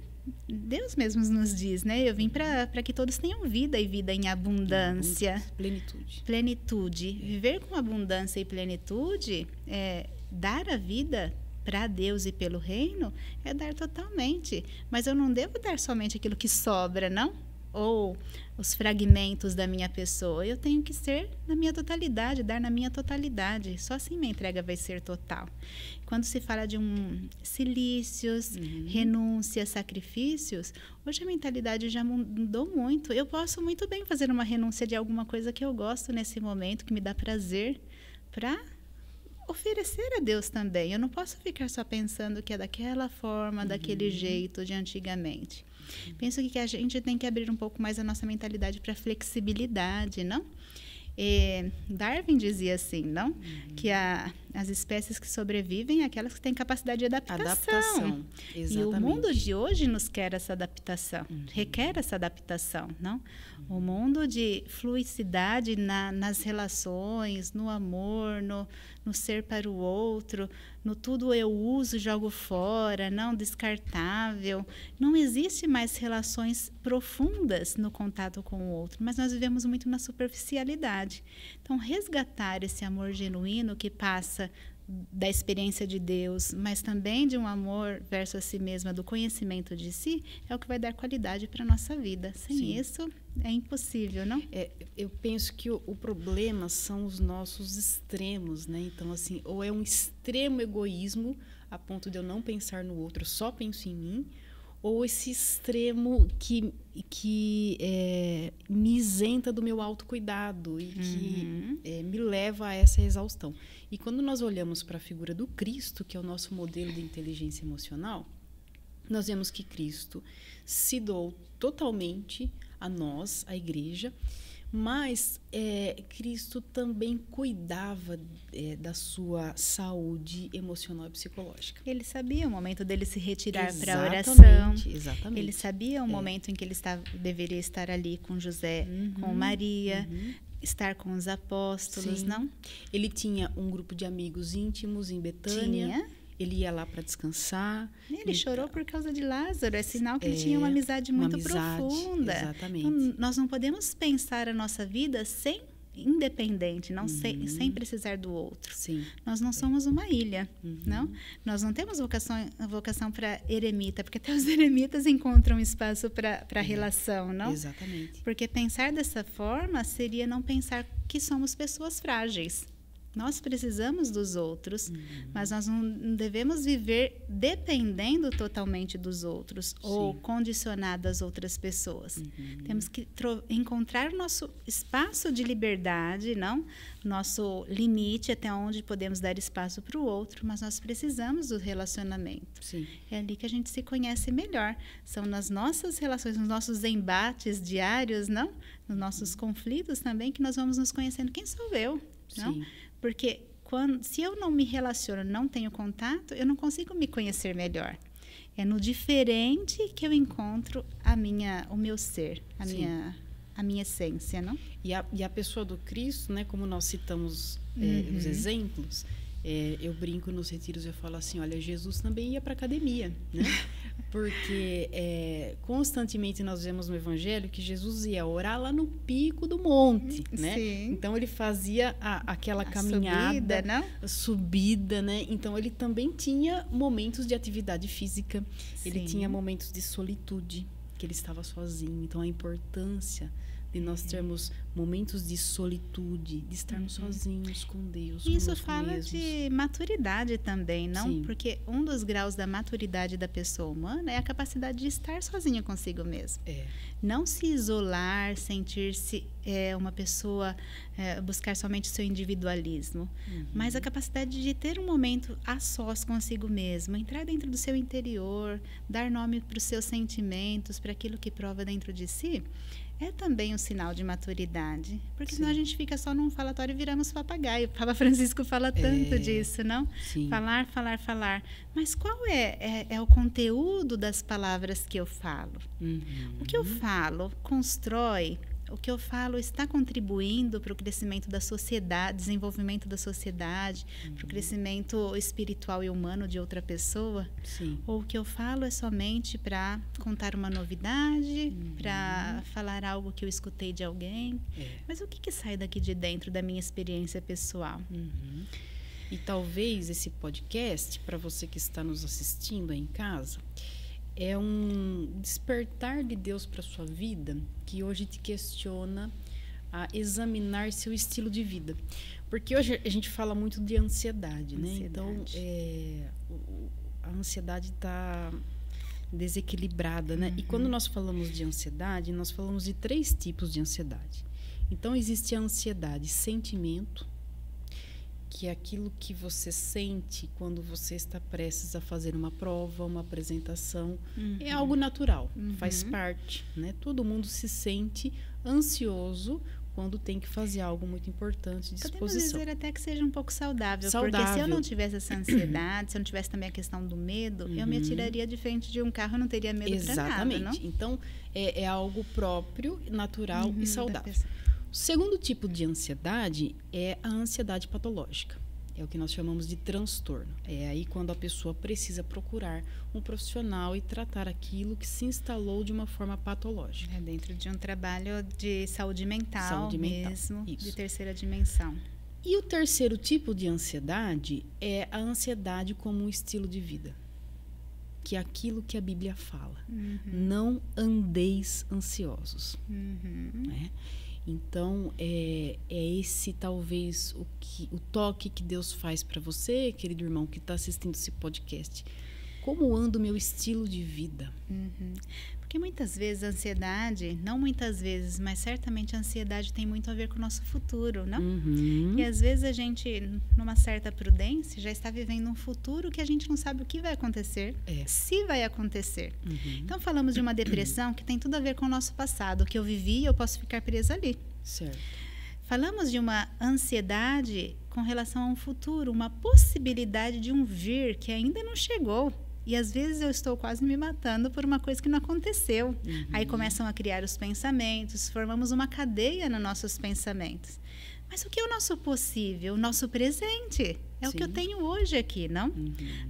Deus mesmo nos diz, né? Eu vim para que todos tenham vida e vida em abundância. Plenitude. Plenitude. Viver com abundância e plenitude, dar a vida para Deus e pelo reino, é dar totalmente. Mas eu não devo dar somente aquilo que sobra, não? Ou os fragmentos da minha pessoa. Eu tenho que ser na minha totalidade, dar na minha totalidade. Só assim minha entrega vai ser total. Quando se fala de silícios, renúncias, sacrifícios, hoje a mentalidade já mudou muito. Eu posso muito bem fazer uma renúncia de alguma coisa que eu gosto nesse momento, que me dá prazer, para oferecer a Deus também. Eu não posso ficar só pensando que é daquela forma, daquele jeito de antigamente. Penso que a gente tem que abrir um pouco mais a nossa mentalidade para flexibilidade, não? Darwin dizia assim, não? Que as espécies que sobrevivem, aquelas que têm capacidade de adaptação. Exatamente. E o mundo de hoje nos quer essa adaptação, requer essa adaptação, não? O mundo de fluidicidade nas relações, no amor, no ser para o outro, no tudo eu uso, jogo fora, não descartável. Não existe mais relações profundas no contato com o outro, mas nós vivemos muito na superficialidade. Então, resgatar esse amor genuíno que passa da experiência de Deus, mas também de um amor versus a si mesma, do conhecimento de si, é o que vai dar qualidade para a nossa vida. Sem isso, é impossível, não? Eu penso que o problema são os nossos extremos, né? Então, assim, ou é um extremo egoísmo, a ponto de eu não pensar no outro, só penso em mim, ou esse extremo que me isenta do meu autocuidado e que me leva a essa exaustão. E quando nós olhamos para a figura do Cristo, que é o nosso modelo de inteligência emocional, nós vemos que Cristo se doou totalmente a nós, a igreja, mas Cristo também cuidava da sua saúde emocional e psicológica. Ele sabia o momento dele se retirar para a oração. Exatamente. Ele sabia o momento em que ele deveria estar ali com José, com Maria, estar com os apóstolos, não? Ele tinha um grupo de amigos íntimos em Betânia. Ele ia lá para descansar. Ele chorou por causa de Lázaro. É sinal que ele tinha uma amizade muito profunda. Exatamente. Então, nós não podemos pensar a nossa vida independente, sem precisar do outro. Sim. Nós não somos uma ilha, não? Nós não temos vocação para eremita, porque até os eremitas encontram espaço para relação, não? Exatamente. Porque pensar dessa forma seria não pensar que somos pessoas frágeis. Nós precisamos dos outros, mas nós não devemos viver dependendo totalmente dos outros ou condicionado às outras pessoas. Temos que encontrar o nosso espaço de liberdade, não? Nosso limite até onde podemos dar espaço para o outro, mas nós precisamos do relacionamento. Sim. É ali que a gente se conhece melhor. São nas nossas relações, nos nossos embates diários, não? Nos nossos conflitos também que nós vamos nos conhecendo. Quem sou eu? Não? Sim. Porque se eu não me relaciono, não tenho contato, eu não consigo me conhecer melhor. É no diferente que eu encontro o meu ser, a a minha essência, não? E a pessoa do Cristo, né, como nós citamos os exemplos, eu brinco nos retiros, eu falo assim, olha, Jesus também ia para academia, né? Porque constantemente nós vemos no Evangelho que Jesus ia orar lá no pico do monte, né? Sim. Então ele fazia aquela caminhada, subida, né? Então ele também tinha momentos de atividade física, ele tinha momentos de solitude, que ele estava sozinho. Então a importância de nós termos momentos de solitude, de estarmos sozinhos com Deus. Isso fala de maturidade também, não? Sim. Porque um dos graus da maturidade da pessoa humana é a capacidade de estar sozinha consigo mesmo. Não se isolar, sentir-se uma pessoa, buscar somente o seu individualismo, mas a capacidade de ter um momento a sós consigo mesmo, entrar dentro do seu interior, dar nome para os seus sentimentos, para aquilo que prova dentro de si, é também um sinal de maturidade. Porque senão a gente fica só num falatório e viramos papagaio. O Papa Francisco fala tanto disso, não? Sim. Falar, falar, falar. Mas qual é o conteúdo das palavras que eu falo? O que eu falo constrói, o que eu falo está contribuindo para o crescimento da sociedade, desenvolvimento da sociedade, para o crescimento espiritual e humano de outra pessoa? Sim. Ou o que eu falo é somente para contar uma novidade, para falar algo que eu escutei de alguém? Mas o que sai daqui de dentro da minha experiência pessoal? E talvez esse podcast, para você que está nos assistindo aí em casa, é um despertar de Deus para sua vida que hoje te questiona a examinar seu estilo de vida. Porque hoje a gente fala muito de ansiedade, né? Então, a ansiedade está desequilibrada, né? E quando nós falamos de ansiedade, nós falamos de 3 tipos de ansiedade. Então, existe a ansiedade sentimento, que é aquilo que você sente quando você está prestes a fazer uma prova, uma apresentação. É algo natural, faz parte, né? Todo mundo se sente ansioso quando tem que fazer algo muito importante de exposição. Podemos dizer até que seja um pouco saudável. Porque se eu não tivesse essa ansiedade, se eu não tivesse também a questão do medo, eu me atiraria de frente de um carro, eu não teria medo para nada, não? Exatamente. Então, é algo próprio, natural e saudável. O segundo tipo de ansiedade é a ansiedade patológica. É o que nós chamamos de transtorno. É aí quando a pessoa precisa procurar um profissional e tratar aquilo que se instalou de uma forma patológica. É dentro de um trabalho de saúde mental mesmo, isso. De terceira dimensão. E o terceiro tipo de ansiedade é a ansiedade como um estilo de vida. Que é aquilo que a Bíblia fala. Não andeis ansiosos. Né? Então, é esse talvez o toque que Deus faz para você, querido irmão, que está assistindo esse podcast. Como anda o meu estilo de vida? Porque muitas vezes a ansiedade, não muitas vezes, mas certamente a ansiedade tem muito a ver com o nosso futuro, não? E às vezes a gente, numa certa prudência, já está vivendo um futuro que a gente não sabe o que vai acontecer, se vai acontecer. Então falamos de uma depressão que tem tudo a ver com o nosso passado. O que eu vivi, eu posso ficar presa ali. Certo. Falamos de uma ansiedade com relação a um futuro, uma possibilidade de um vir que ainda não chegou. E às vezes eu estou quase me matando por uma coisa que não aconteceu. Aí começam a criar os pensamentos, formamos uma cadeia nos nossos pensamentos. Mas o que é o nosso possível? O nosso presente. É o que eu tenho hoje aqui, não?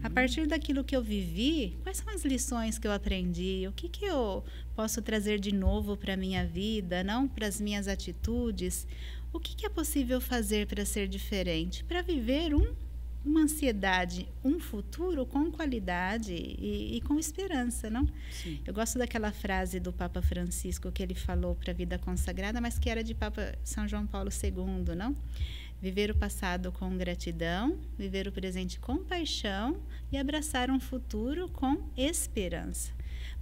A partir daquilo que eu vivi, quais são as lições que eu aprendi? O que eu posso trazer de novo para a minha vida, não? Para as minhas atitudes? O que é possível fazer para ser diferente? Para viver uma ansiedade, um futuro com qualidade e com esperança, não? Sim. Eu gosto daquela frase do Papa Francisco que ele falou para a vida consagrada, mas que era de Papa São João Paulo II, não? Viver o passado com gratidão, viver o presente com paixão e abraçar um futuro com esperança.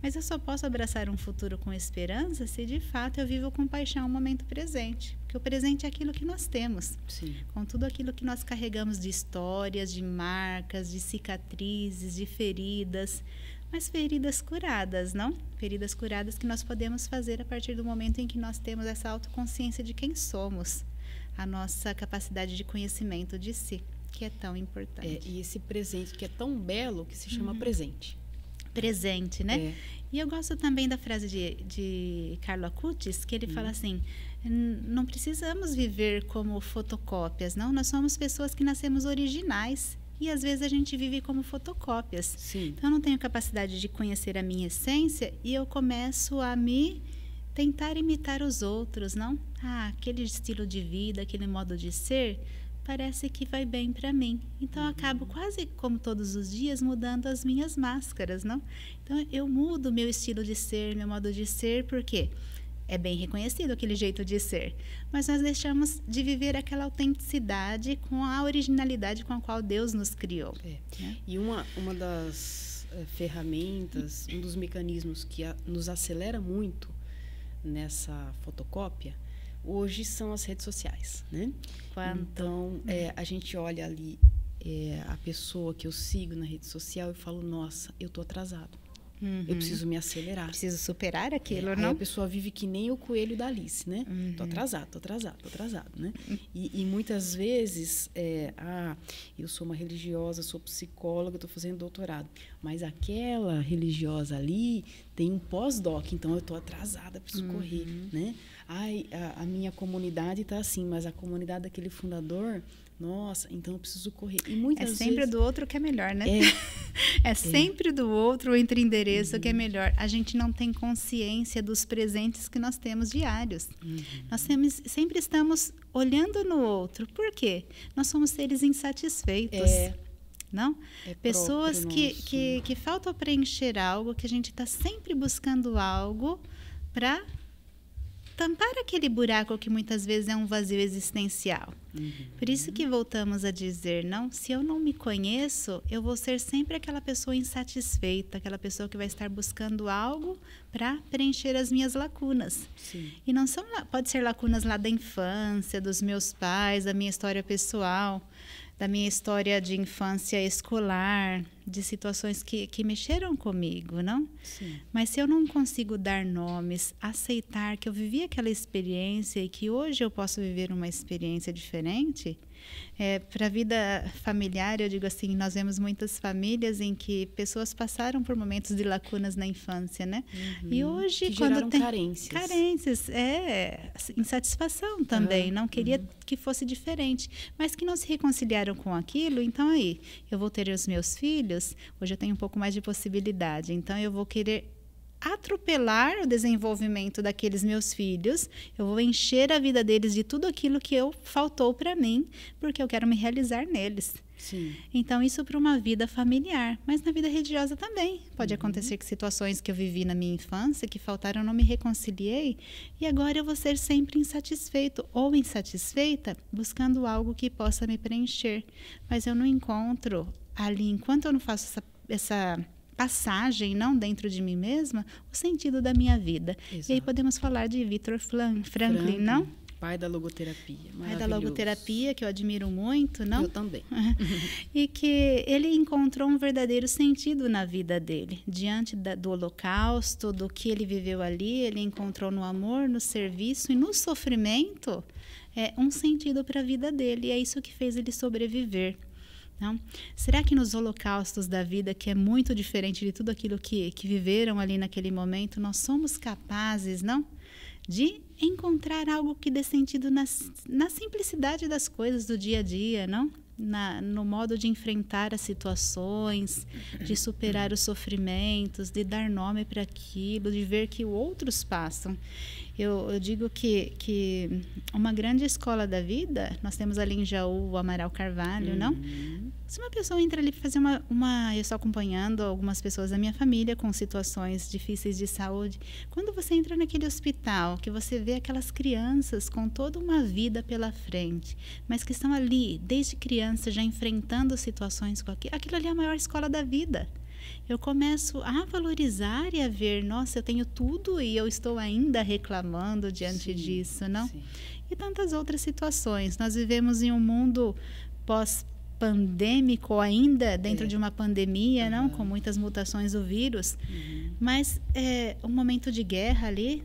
Mas eu só posso abraçar um futuro com esperança se de fato eu vivo com paixão o momento presente. Porque o presente é aquilo que nós temos. Sim. Com tudo aquilo que nós carregamos de histórias, de marcas, de cicatrizes, de feridas. Mas feridas curadas, não? Feridas curadas que nós podemos fazer a partir do momento em que nós temos essa autoconsciência de quem somos. A nossa capacidade de conhecimento de si, que é tão importante. E esse presente que é tão belo que se chama presente. presente, né? E eu gosto também da frase de Carlo Acutis, que ele fala assim, não precisamos viver como fotocópias, não. Nós somos pessoas que nascemos originais. E às vezes a gente vive como fotocópias. Sim. Então eu não tenho capacidade de conhecer a minha essência e eu começo a me tentar imitar os outros, não? Aquele estilo de vida, aquele modo de ser, parece que vai bem para mim. Então eu acabo quase como todos os dias mudando as minhas máscaras, não? Então eu mudo meu estilo de ser, meu modo de ser, por quê? É bem reconhecido aquele jeito de ser, mas nós deixamos de viver aquela autenticidade com a originalidade com a qual Deus nos criou. Né? E uma das ferramentas, um dos mecanismos que nos acelera muito nessa fotocópia, hoje são as redes sociais, né? Então, a gente olha ali a pessoa que eu sigo na rede social e falo, nossa, eu tô atrasado. Eu preciso me acelerar. Preciso superar aquilo, não? Aí a pessoa vive que nem o coelho da Alice, né? Tô atrasado, né? E muitas vezes, eu sou uma religiosa, sou psicóloga, estou fazendo doutorado. Mas aquela religiosa ali tem um pós-doc, então eu estou atrasada, preciso correr, né? A minha comunidade está assim, mas a comunidade daquele fundador... Nossa, então eu preciso correr. E muitas sempre vezes... do outro que é melhor, né? É sempre do outro entre endereço que é melhor. A gente não tem consciência dos presentes que nós temos diários. Nós sempre estamos olhando no outro. Por quê? Nós somos seres insatisfeitos. Não? Pessoas que faltam preencher algo, que a gente está sempre buscando algo para tampar aquele buraco que muitas vezes é um vazio existencial. Por isso que voltamos a dizer, não, se eu não me conheço, eu vou ser sempre aquela pessoa insatisfeita, aquela pessoa que vai estar buscando algo para preencher as minhas lacunas. Sim. E não são, pode ser lacunas lá da infância, dos meus pais, da minha história pessoal, da minha história de infância escolar, de situações que mexeram comigo, não? Sim. Mas se eu não consigo dar nomes, aceitar que eu vivi aquela experiência e que hoje eu posso viver uma experiência diferente, para a vida familiar, eu digo assim, nós vemos muitas famílias em que pessoas passaram por momentos de lacunas na infância, né? E hoje, que quando tem carências, insatisfação também, não queria que fosse diferente, mas que não se reconciliaram com aquilo, então aí, eu vou ter os meus filhos, hoje eu tenho um pouco mais de possibilidade, então eu vou querer atropelar o desenvolvimento daqueles meus filhos, eu vou encher a vida deles de tudo aquilo que faltou para mim, porque eu quero me realizar neles. Sim. Então, isso para uma vida familiar, mas na vida religiosa também. Pode acontecer que situações que eu vivi na minha infância, que faltaram, eu não me reconciliei, e agora eu vou ser sempre insatisfeito ou insatisfeita, buscando algo que possa me preencher. Mas eu não encontro ali, enquanto eu não faço essa passagem, não dentro de mim mesma, o sentido da minha vida. Exato. E aí podemos falar de Viktor Franklin, não? Pai da logoterapia. Pai da logoterapia, que eu admiro muito, não? Eu também. E que ele encontrou um verdadeiro sentido na vida dele. Diante do holocausto, do que ele viveu ali, ele encontrou no amor, no serviço e no sofrimento um sentido para a vida dele. E é isso que fez ele sobreviver. Não? Será que nos holocaustos da vida, que é muito diferente de tudo aquilo que viveram ali naquele momento, nós somos capazes, não? De encontrar algo que dê sentido na simplicidade das coisas do dia a dia, não? No modo de enfrentar as situações, de superar os sofrimentos, de dar nome para aquilo, de ver que outros passam. Eu digo que uma grande escola da vida, nós temos ali em Jaú o Amaral Carvalho, não? Se uma pessoa entra ali para fazer eu estou acompanhando algumas pessoas da minha família com situações difíceis de saúde. Quando você entra naquele hospital, que você vê aquelas crianças com toda uma vida pela frente, mas que estão ali desde criança já enfrentando situações com aquilo ali é a maior escola da vida. Eu começo a valorizar e a ver, nossa, eu tenho tudo e eu estou ainda reclamando diante disso, não? Sim. E tantas outras situações. Nós vivemos em um mundo pós-pandêmico, ainda dentro de uma pandemia, não? Com muitas mutações do vírus. Mas um momento de guerra ali,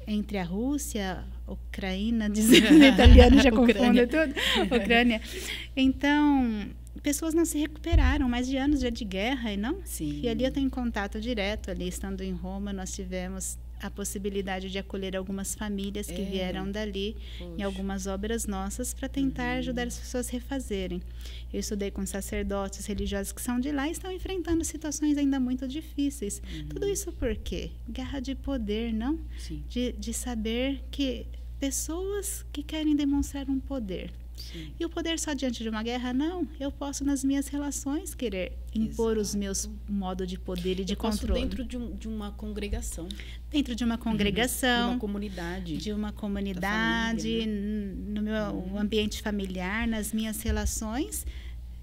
entre a Rússia, Ucrânia, dizendo italiano já confunde tudo, Ucrânia. Então, pessoas não se recuperaram, mais de anos já de guerra, e não? Sim. E ali eu tenho contato direto, ali estando em Roma, nós tivemos a possibilidade de acolher algumas famílias que vieram dali, em algumas obras nossas, para tentar ajudar as pessoas a refazerem. Eu estudei com sacerdotes religiosos que são de lá e estão enfrentando situações ainda muito difíceis. Tudo isso por quê? Guerra de poder, não? Sim. De saber que pessoas que querem demonstrar um poder. Sim. E o poder só diante de uma guerra? Não. Eu posso, nas minhas relações, querer impor os meus modos de poder e de controle. Dentro de uma congregação. Dentro de uma congregação. De uma comunidade. De uma comunidade, família, né? No meu ambiente familiar, nas minhas relações.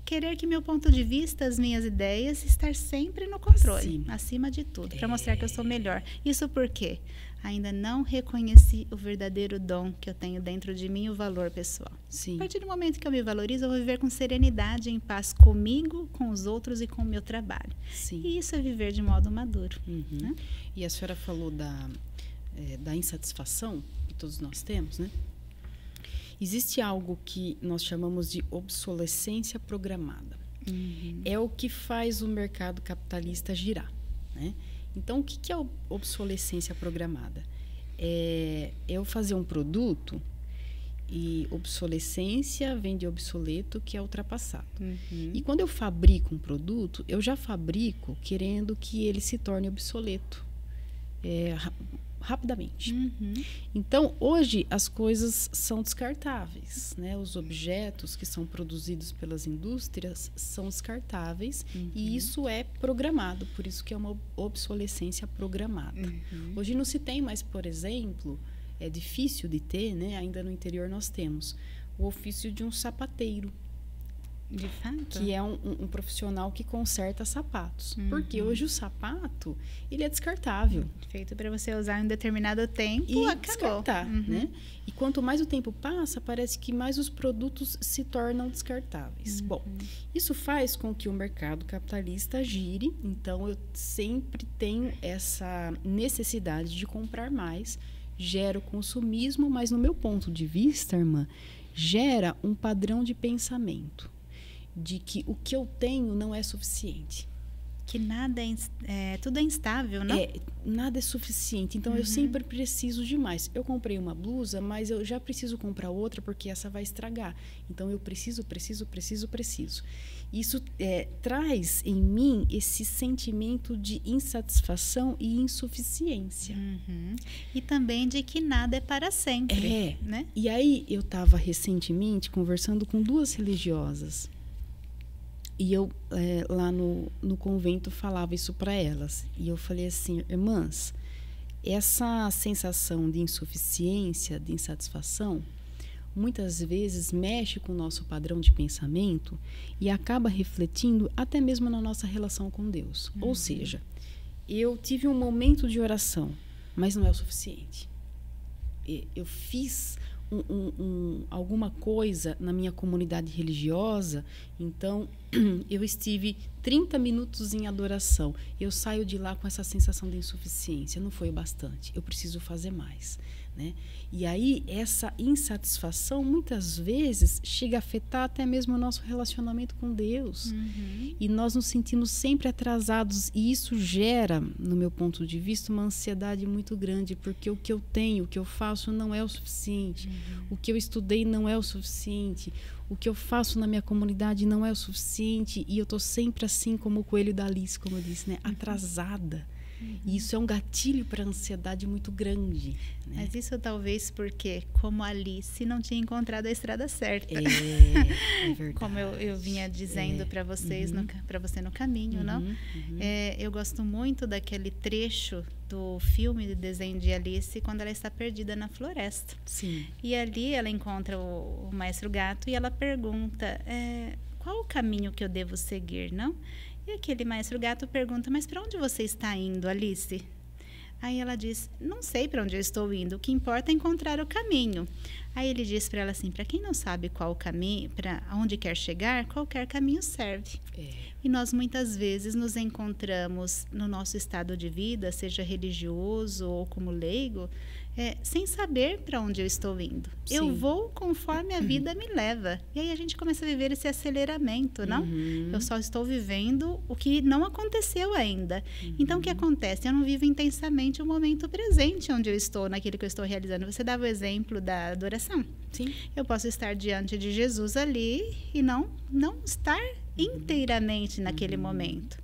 Querer que meu ponto de vista, as minhas ideias, estar sempre no controle. Acima de tudo. Para mostrar que eu sou melhor. Isso por quê? Ainda não reconheci o verdadeiro dom que eu tenho dentro de mim, o valor pessoal. Sim. A partir do momento que eu me valorizo, eu vou viver com serenidade, em paz comigo, com os outros e com o meu trabalho. Sim. E isso é viver de modo maduro. Né? E a senhora falou da insatisfação que todos nós temos, né? Existe algo que nós chamamos de obsolescência programada. É o que faz o mercado capitalista girar, né? Então, o que é obsolescência programada? É eu fazer um produto e obsolescência vem de obsoleto, que é ultrapassado. E quando eu fabrico um produto, eu já fabrico querendo que ele se torne obsoleto rapidamente. Então, hoje, as coisas são descartáveis, né? Os objetos que são produzidos pelas indústrias são descartáveis e isso é programado, por isso que é uma obsolescência programada. Hoje não se tem mais, por exemplo, é difícil de ter, né? Ainda no interior nós temos o ofício de um sapateiro. De fato. Que é um profissional que conserta sapatos. Porque hoje o sapato, ele é descartável. Feito para você usar em um determinado tempo e acabou. Descartar, né? E quanto mais o tempo passa, parece que mais os produtos se tornam descartáveis. Bom, isso faz com que o mercado capitalista gire. Então, eu sempre tenho essa necessidade de comprar mais. Gera o consumismo, mas no meu ponto de vista, irmã, gera um padrão de pensamento. De que o que eu tenho não é suficiente. Que nada tudo é instável, não? Nada é suficiente. Então, eu sempre preciso de mais. Eu comprei uma blusa, mas eu já preciso comprar outra porque essa vai estragar. Então, eu preciso. Isso traz em mim esse sentimento de insatisfação e insuficiência. E também de que nada é para sempre. Né? E aí, eu estava recentemente conversando com 2 religiosas. E eu, lá no convento, falava isso para elas. E eu falei assim, irmãs, essa sensação de insuficiência, de insatisfação, muitas vezes mexe com o nosso padrão de pensamento e acaba refletindo até mesmo na nossa relação com Deus. Ou seja, eu tive um momento de oração, mas não é o suficiente. Eu fiz alguma coisa na minha comunidade religiosa, então eu estive 30 minutos em adoração. Eu saio de lá com essa sensação de insuficiência. Não foi o bastante, eu preciso fazer mais, né? E aí essa insatisfação muitas vezes chega a afetar até mesmo o nosso relacionamento com Deus. E nós nos sentimos sempre atrasados e isso gera, no meu ponto de vista, uma ansiedade muito grande, porque o que eu tenho, o que eu faço não é o suficiente. O que eu estudei não é o suficiente. O que eu faço na minha comunidade não é o suficiente e eu estou sempre assim como o coelho da Alice, como eu disse, né? Atrasada. E isso é um gatilho para a ansiedade muito grande. Né? Mas isso talvez porque, como Alice, não tinha encontrado a estrada certa. É verdade. Como eu vinha dizendo para vocês, para você no caminho, não? Eu gosto muito daquele trecho do filme de desenho de Alice, quando ela está perdida na floresta. Sim. E ali ela encontra o maestro gato e ela pergunta, qual o caminho que eu devo seguir, não? E aquele maestro gato pergunta, mas para onde você está indo, Alice? Aí ela diz, não sei para onde eu estou indo, o que importa é encontrar o caminho. Aí ele diz para ela assim, para quem não sabe qual o caminho, para onde quer chegar, qualquer caminho serve. E nós muitas vezes nos encontramos no nosso estado de vida, seja religioso ou como leigo, sem saber para onde eu estou indo. Sim. Eu vou conforme a vida me leva. E aí a gente começa a viver esse aceleramento, não? Eu só estou vivendo o que não aconteceu ainda. Então, o que acontece? Eu não vivo intensamente o momento presente onde eu estou, naquilo que eu estou realizando. Você dava o exemplo da adoração. Sim. Eu posso estar diante de Jesus ali e não estar inteiramente naquele momento.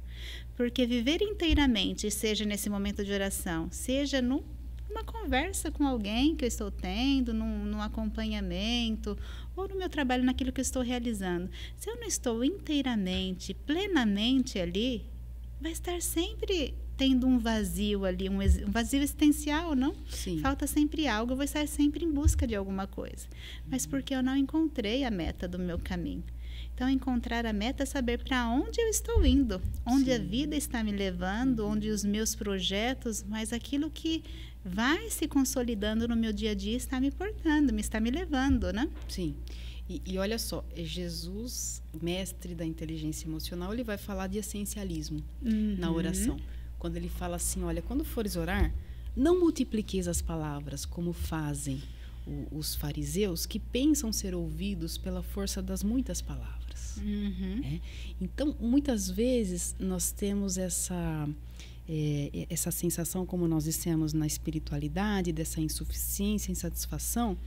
Porque viver inteiramente, seja nesse momento de oração, seja numa conversa com alguém que eu estou tendo, num acompanhamento, ou no meu trabalho, naquilo que eu estou realizando. Se eu não estou inteiramente, plenamente ali, vai estar sempre tendo um vazio ali, um vazio existencial, não? Sim. Falta sempre algo, eu vou estar sempre em busca de alguma coisa. Mas porque eu não encontrei a meta do meu caminho. Então, encontrar a meta é saber para onde eu estou indo, onde a vida está me levando, onde os meus projetos, mas aquilo que vai se consolidando no meu dia a dia está me portando, está me levando, né? Sim. E olha só, Jesus, mestre da inteligência emocional, ele vai falar de essencialismo na oração. Quando ele fala assim, olha, quando fores orar, não multipliqueis as palavras como fazem os fariseus, que pensam ser ouvidos pela força das muitas palavras. Então, muitas vezes, nós temos essa sensação, como nós dissemos, na espiritualidade, dessa insuficiência, insatisfação,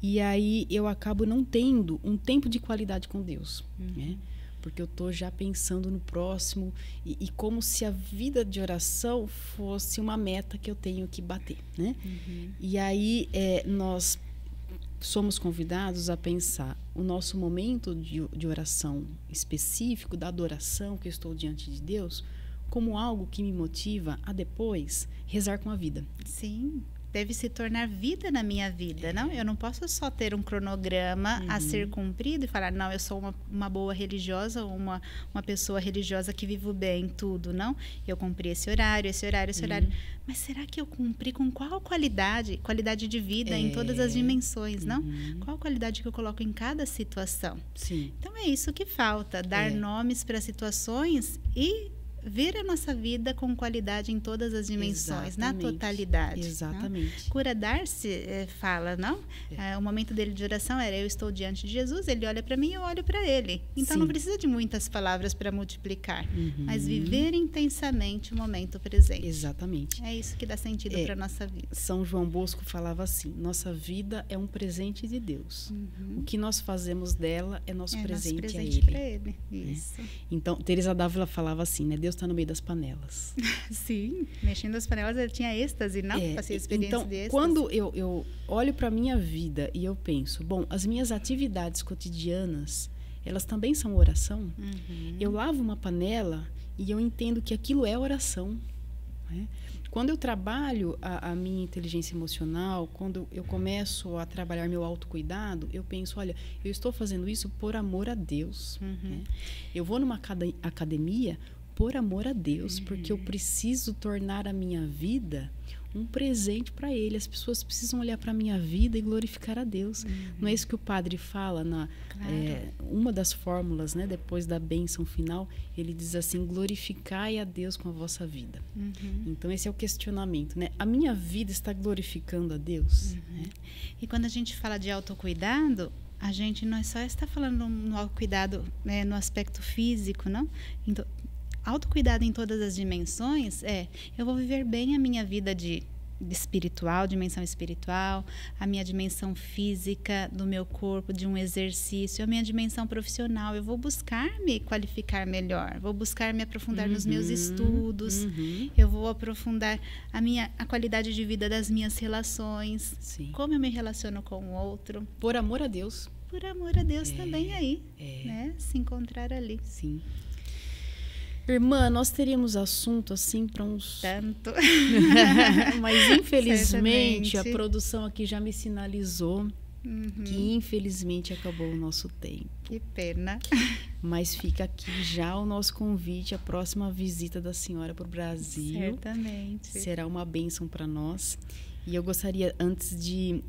e aí eu acabo não tendo um tempo de qualidade com Deus, né? Porque eu estou já pensando no próximo e como se a vida de oração fosse uma meta que eu tenho que bater, né? E aí nós somos convidados a pensar o nosso momento de oração específico, da adoração que eu estou diante de Deus, como algo que me motiva a depois rezar com a vida. Sim. Deve se tornar vida na minha vida, não? Eu não posso só ter um cronograma a ser cumprido e falar, não, eu sou uma boa religiosa ou uma pessoa religiosa que vivo bem, tudo, não? Eu cumpri esse horário. Mas será que eu cumpri com qual qualidade? Qualidade de vida em todas as dimensões, não? Qual qualidade que eu coloco em cada situação? Sim. Então, é isso que falta, dar nomes para situações e ver a nossa vida com qualidade em todas as dimensões, na totalidade. Exatamente. Não? Cura Darcy fala, não? O momento dele de oração era, eu estou diante de Jesus, ele olha para mim e eu olho para ele. Então, não precisa de muitas palavras para multiplicar, mas viver intensamente o momento presente. Exatamente. É isso que dá sentido para a nossa vida. São João Bosco falava assim, nossa vida é um presente de Deus. O que nós fazemos dela é nosso presente a Ele. Para Ele. Isso. Então, Teresa d'Ávila falava assim, né? Deus está no meio das panelas. Sim, mexendo nas panelas eu tinha êxtase, não? Passei a experiência então, de êxtase. Quando eu olho para a minha vida e eu penso, bom, as minhas atividades cotidianas, elas também são oração. Eu lavo uma panela e eu entendo que aquilo é oração, né? Quando eu trabalho a minha inteligência emocional, quando eu começo a trabalhar meu autocuidado, eu penso, olha, eu estou fazendo isso por amor a Deus. Né? Eu vou numa academia por amor a Deus, porque eu preciso tornar a minha vida um presente para Ele. As pessoas precisam olhar para a minha vida e glorificar a Deus. Não é isso que o padre fala uma das fórmulas, né, depois da bênção final, ele diz assim, glorificai a Deus com a vossa vida. Então esse é o questionamento, né? A minha vida está glorificando a Deus? Né? E quando a gente fala de autocuidado, a gente não só está falando no autocuidado, né, no aspecto físico, não? Então, autocuidado em todas as dimensões eu vou viver bem a minha vida de espiritual, dimensão espiritual, a minha dimensão física do meu corpo, de um exercício, a minha dimensão profissional. Eu vou buscar me qualificar melhor, vou buscar me aprofundar nos meus estudos, eu vou aprofundar a qualidade de vida das minhas relações, como eu me relaciono com o outro. Por amor a Deus. Por amor a Deus também aí, né? Se encontrar ali. Sim. Irmã, nós teríamos assunto assim para uns... Tanto. Mas infelizmente a produção aqui já me sinalizou que infelizmente acabou o nosso tempo. Que pena. Mas fica aqui já o nosso convite, a próxima visita da senhora para o Brasil. Certamente. Será uma bênção para nós. E eu gostaria, antes de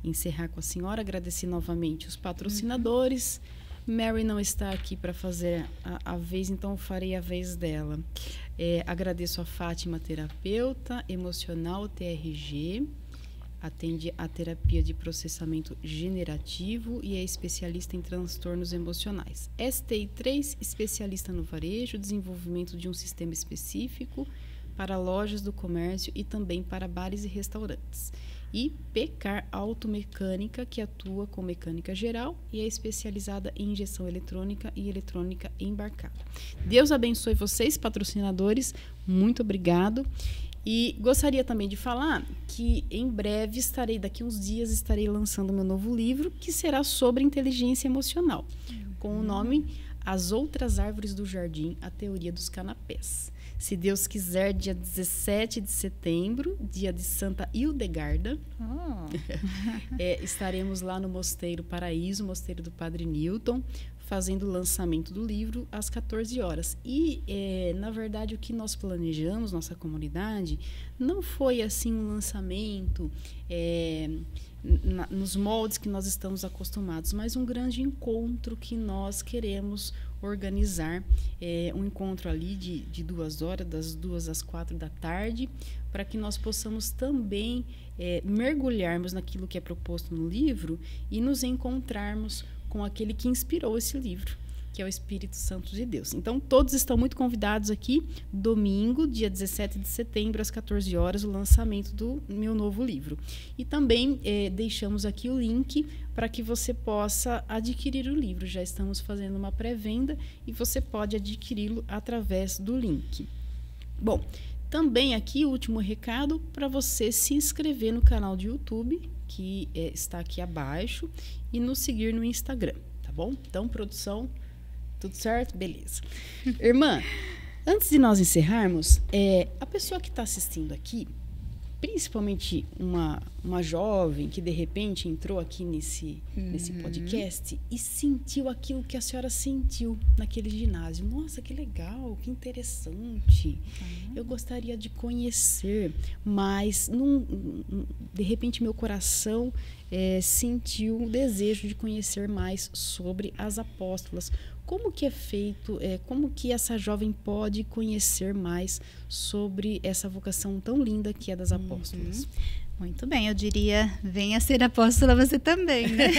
encerrar com a senhora, agradecer novamente os patrocinadores, Mary não está aqui para fazer a vez, então eu farei a vez dela. Agradeço a Fátima, terapeuta emocional TRG, atende a terapia de processamento generativo e é especialista em transtornos emocionais. STI3, especialista no varejo, desenvolvimento de um sistema específico para lojas do comércio e também para bares e restaurantes. E PECAR Automecânica, que atua com mecânica geral e é especializada em injeção eletrônica e eletrônica embarcada. Deus abençoe vocês, patrocinadores. Muito obrigado. E gostaria também de falar que em breve daqui uns dias, estarei lançando meu novo livro, que será sobre inteligência emocional, com o nome As Outras Árvores do Jardim, a Teoria dos Canapés. Se Deus quiser, dia 17 de setembro, dia de Santa Hildegarda, estaremos lá no Mosteiro Paraíso, Mosteiro do Padre Newton, fazendo o lançamento do livro às 14 horas. E, na verdade, o que nós planejamos, nossa comunidade, não foi assim um lançamento nos moldes que nós estamos acostumados, mas um grande encontro que nós queremos organizar, um encontro ali de 2 horas, das 2 às 4 da tarde, para que nós possamos também mergulharmos naquilo que é proposto no livro e nos encontrarmos com aquele que inspirou esse livro, que é o Espírito Santo de Deus. Então, todos estão muito convidados aqui, domingo, dia 17 de setembro, às 14 horas, o lançamento do meu novo livro. E também deixamos aqui o link para que você possa adquirir o livro. Já estamos fazendo uma pré-venda e você pode adquiri-lo através do link. Bom, também aqui o último recado para você se inscrever no canal de YouTube, que está aqui abaixo, e nos seguir no Instagram, tá bom? Então, produção, tudo certo? Beleza. Irmã, antes de nós encerrarmos, a pessoa que está assistindo aqui, principalmente uma jovem que de repente entrou aqui nesse podcast e sentiu aquilo que a senhora sentiu naquele ginásio. Nossa, que legal, que interessante. Eu gostaria de conhecer, mas de repente meu coração sentiu o desejo de conhecer mais sobre as apóstolas. Como que é feito, como que essa jovem pode conhecer mais sobre essa vocação tão linda que é das apóstolas? Muito bem, eu diria, venha ser apóstola você também, né?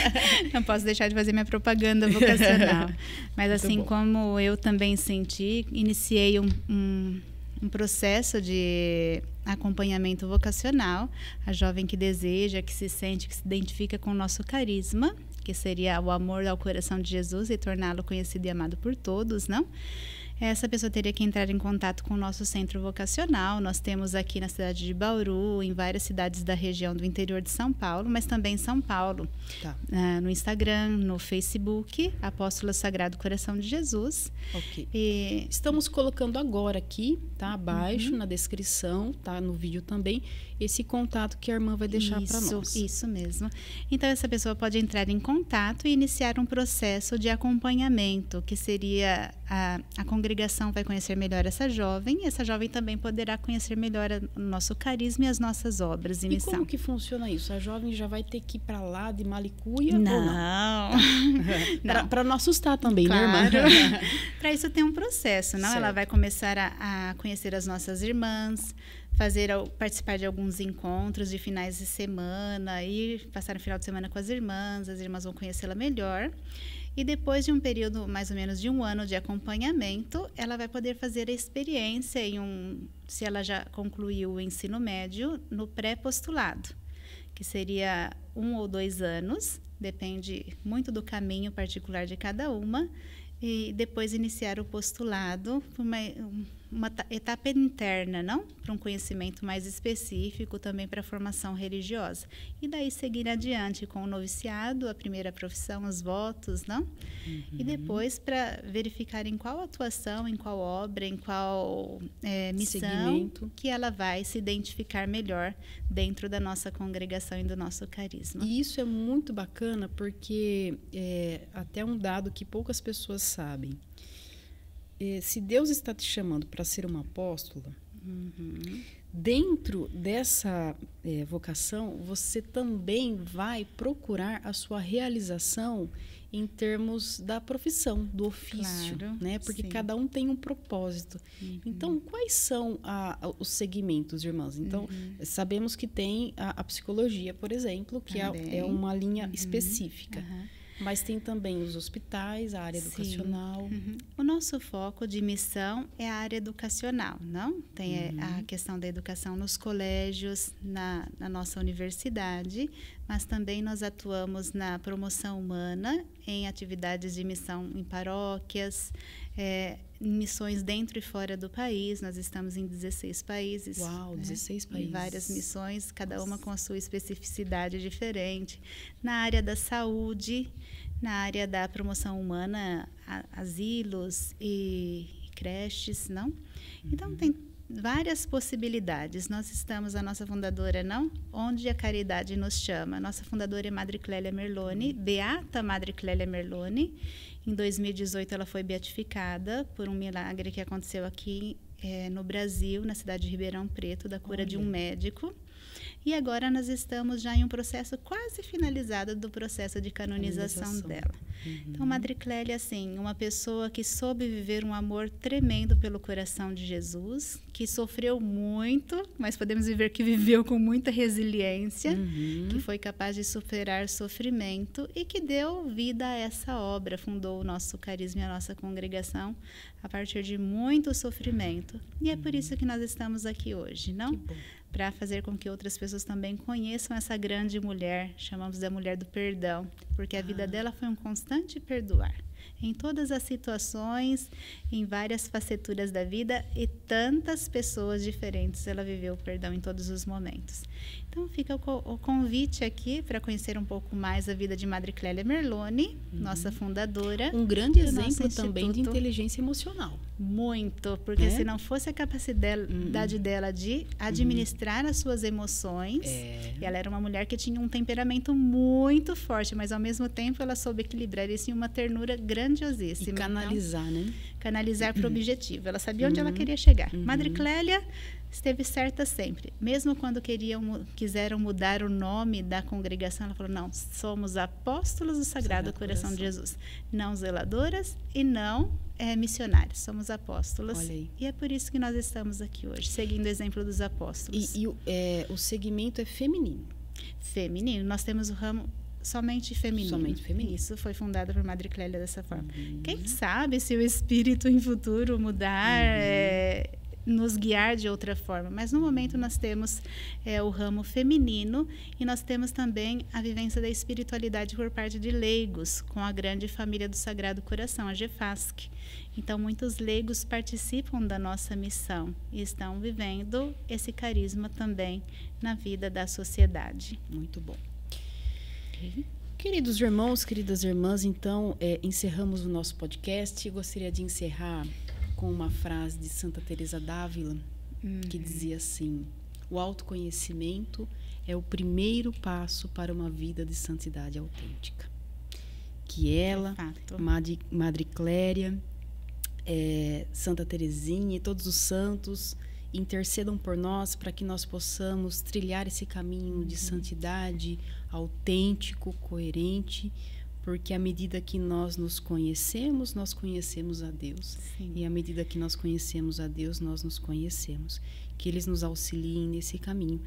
Não posso deixar de fazer minha propaganda vocacional. Mas assim como eu também senti, iniciei um processo de acompanhamento vocacional, a jovem que deseja, que se sente, que se identifica com o nosso carisma, que seria o amor ao coração de Jesus e torná-lo conhecido e amado por todos, não? Essa pessoa teria que entrar em contato com o nosso centro vocacional. Nós temos aqui na cidade de Bauru, em várias cidades da região do interior de São Paulo, mas também em São Paulo. Tá. No Instagram, no Facebook, Apóstola Sagrado Coração de Jesus. Ok. Estamos colocando agora aqui, tá? Abaixo, na descrição, tá? No vídeo também, esse contato que a irmã vai deixar para nós. Isso mesmo. Então, essa pessoa pode entrar em contato e iniciar um processo de acompanhamento, que seria a congregação vai conhecer melhor essa jovem também poderá conhecer melhor o nosso carisma e as nossas obras e missão. E como que funciona isso? A jovem já vai ter que ir para lá de Malicuia? Não. Para não assustar também, claro. Né, irmã? Para isso tem um processo, não? Certo. Ela vai começar a conhecer as nossas irmãs, participar de alguns encontros de finais de semana, ir passar o final de semana com as irmãs vão conhecê-la melhor. E depois de um período mais ou menos de 1 ano de acompanhamento, ela vai poder fazer a experiência se ela já concluiu o ensino médio, no pré-postulado, que seria 1 ou 2 anos, depende muito do caminho particular de cada uma, e depois iniciar o postulado por uma etapa interna, não? Para um conhecimento mais específico, também para a formação religiosa. E daí seguir adiante com o noviciado, a primeira profissão, os votos, não? E depois para verificar em qual atuação, em qual obra, em qual missão segmento que ela vai se identificar melhor dentro da nossa congregação e do nosso carisma. E isso é muito bacana porque até um dado que poucas pessoas sabem. Se Deus está te chamando para ser uma apóstola, Dentro dessa vocação, você também vai procurar a sua realização em termos da profissão, do ofício, Claro, né? Porque sim. cada um tem um propósito. Então, quais são os segmentos, irmãs? Então, sabemos que tem a psicologia, por exemplo, que Também. é uma linha específica. Aham. Mas tem também os hospitais, a área Sim. educacional. O nosso foco de missão é a área educacional, não? Tem a questão da educação nos colégios, na nossa universidade, mas também nós atuamos na promoção humana, em atividades de missão em paróquias, em missões dentro e fora do país. Nós estamos em 16 países. Uau, 16 países. Em várias missões, cada uma com a sua especificidade diferente. Na área da saúde, na área da promoção humana, asilos e creches, não? Então, tem várias possibilidades. Nós estamos, a nossa fundadora, não? Onde a caridade nos chama. A nossa fundadora é Madre Clélia Merloni, Beata Madre Clélia Merloni. Em 2018, ela foi beatificada por um milagre que aconteceu aqui no Brasil, na cidade de Ribeirão Preto, da cura de um médico. E agora nós estamos já em um processo quase finalizado do processo de canonização dela. Então, Madre Clélia, assim, uma pessoa que soube viver um amor tremendo pelo coração de Jesus, que sofreu muito, mas podemos dizer que viveu com muita resiliência, que foi capaz de superar sofrimento e que deu vida a essa obra, fundou o nosso carisma e a nossa congregação a partir de muito sofrimento. E é por isso que nós estamos aqui hoje, não? Para fazer com que outras pessoas também conheçam essa grande mulher, chamamos da mulher do perdão, porque a vida dela foi um constante perdoar. Em todas as situações, em várias faceturas da vida e tantas pessoas diferentes, ela viveu o perdão em todos os momentos. Então, fica o convite aqui para conhecer um pouco mais a vida de Madre Clélia Merloni, nossa fundadora. Um grande exemplo também de inteligência emocional. Muito, porque se não fosse a capacidade dela de administrar as suas emoções, ela era uma mulher que tinha um temperamento muito forte, mas ao mesmo tempo ela soube equilibrar isso em uma ternura grandiosíssima. E canalizar, então, né? Canalizar para o objetivo. Ela sabia onde ela queria chegar. Madre Clélia esteve certa sempre. Mesmo quando quiseram mudar o nome da congregação, ela falou, não, somos apóstolos do Sagrado Coração de Jesus. Não zeladoras e não missionários, somos apóstolos. Olha aí. E é por isso que nós estamos aqui hoje, seguindo o exemplo dos apóstolos. E o segmento é feminino? Feminino. Nós temos o ramo somente feminino. Somente feminino. Isso foi fundado por Madre Clélia dessa forma. Quem sabe se o espírito em futuro mudar, nos guiar de outra forma. Mas no momento nós temos o ramo feminino e nós temos também a vivência da espiritualidade por parte de leigos, com a grande família do Sagrado Coração, a GEFASC. Então, muitos leigos participam da nossa missão e estão vivendo esse carisma também na vida da sociedade. Muito bom. Queridos irmãos, queridas irmãs, então, encerramos o nosso podcast. Eu gostaria de encerrar com uma frase de Santa Teresa d'Ávila, que dizia assim: o autoconhecimento é o primeiro passo para uma vida de santidade autêntica. Que ela, Madre Clélia, Santa Teresinha e todos os santos intercedam por nós para que nós possamos trilhar esse caminho de santidade autêntico, coerente, porque à medida que nós nos conhecemos, nós conhecemos a Deus. Sim. E à medida que nós conhecemos a Deus, nós nos conhecemos. Que eles nos auxiliem nesse caminho.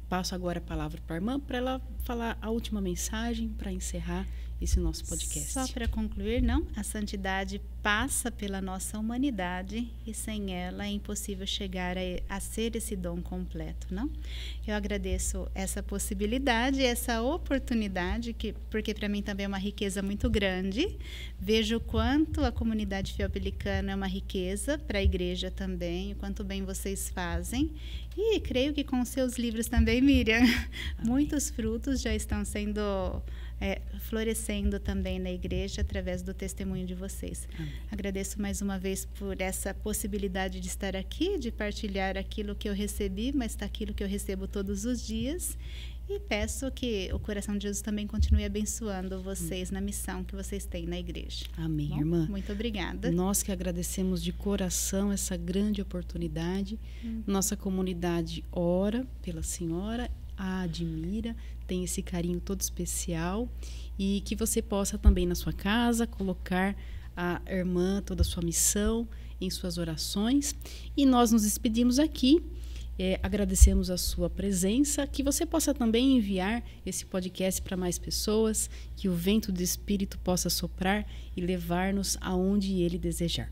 Passo agora a palavra para a irmã, para ela falar a última mensagem, para encerrar esse nosso podcast. Só para concluir, não? A santidade passa pela nossa humanidade e sem ela é impossível chegar a ser esse dom completo, não? Eu agradeço essa possibilidade, essa oportunidade, porque para mim também é uma riqueza muito grande. Vejo o quanto a comunidade fiel pelicana é uma riqueza para a igreja também, o quanto bem vocês fazem. E creio que com seus livros também, Miriam, muitos frutos já estão sendo florescendo também na igreja através do testemunho de vocês. Agradeço mais uma vez por essa possibilidade de estar aqui, de partilhar aquilo que eu recebi, mas aquilo que eu recebo todos os dias. E peço que o coração de Jesus também continue abençoando vocês na missão que vocês têm na igreja. Amém, Bom, irmã. Muito obrigada. Nós que agradecemos de coração essa grande oportunidade. Nossa comunidade ora pela senhora, a admira, tem esse carinho todo especial, e que você possa também na sua casa colocar a irmã, toda a sua missão em suas orações. E nós nos despedimos aqui. Agradecemos a sua presença, que você possa também enviar esse podcast para mais pessoas, que o vento do Espírito possa soprar e levar-nos aonde ele desejar.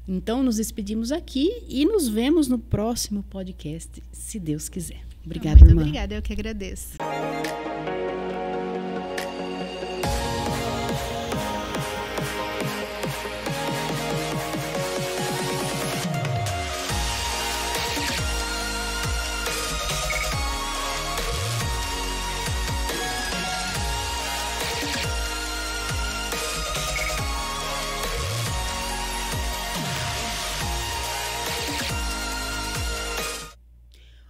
Então, nos despedimos aqui e nos vemos no próximo podcast, se Deus quiser. Obrigada, irmã. Muito obrigada, eu que agradeço.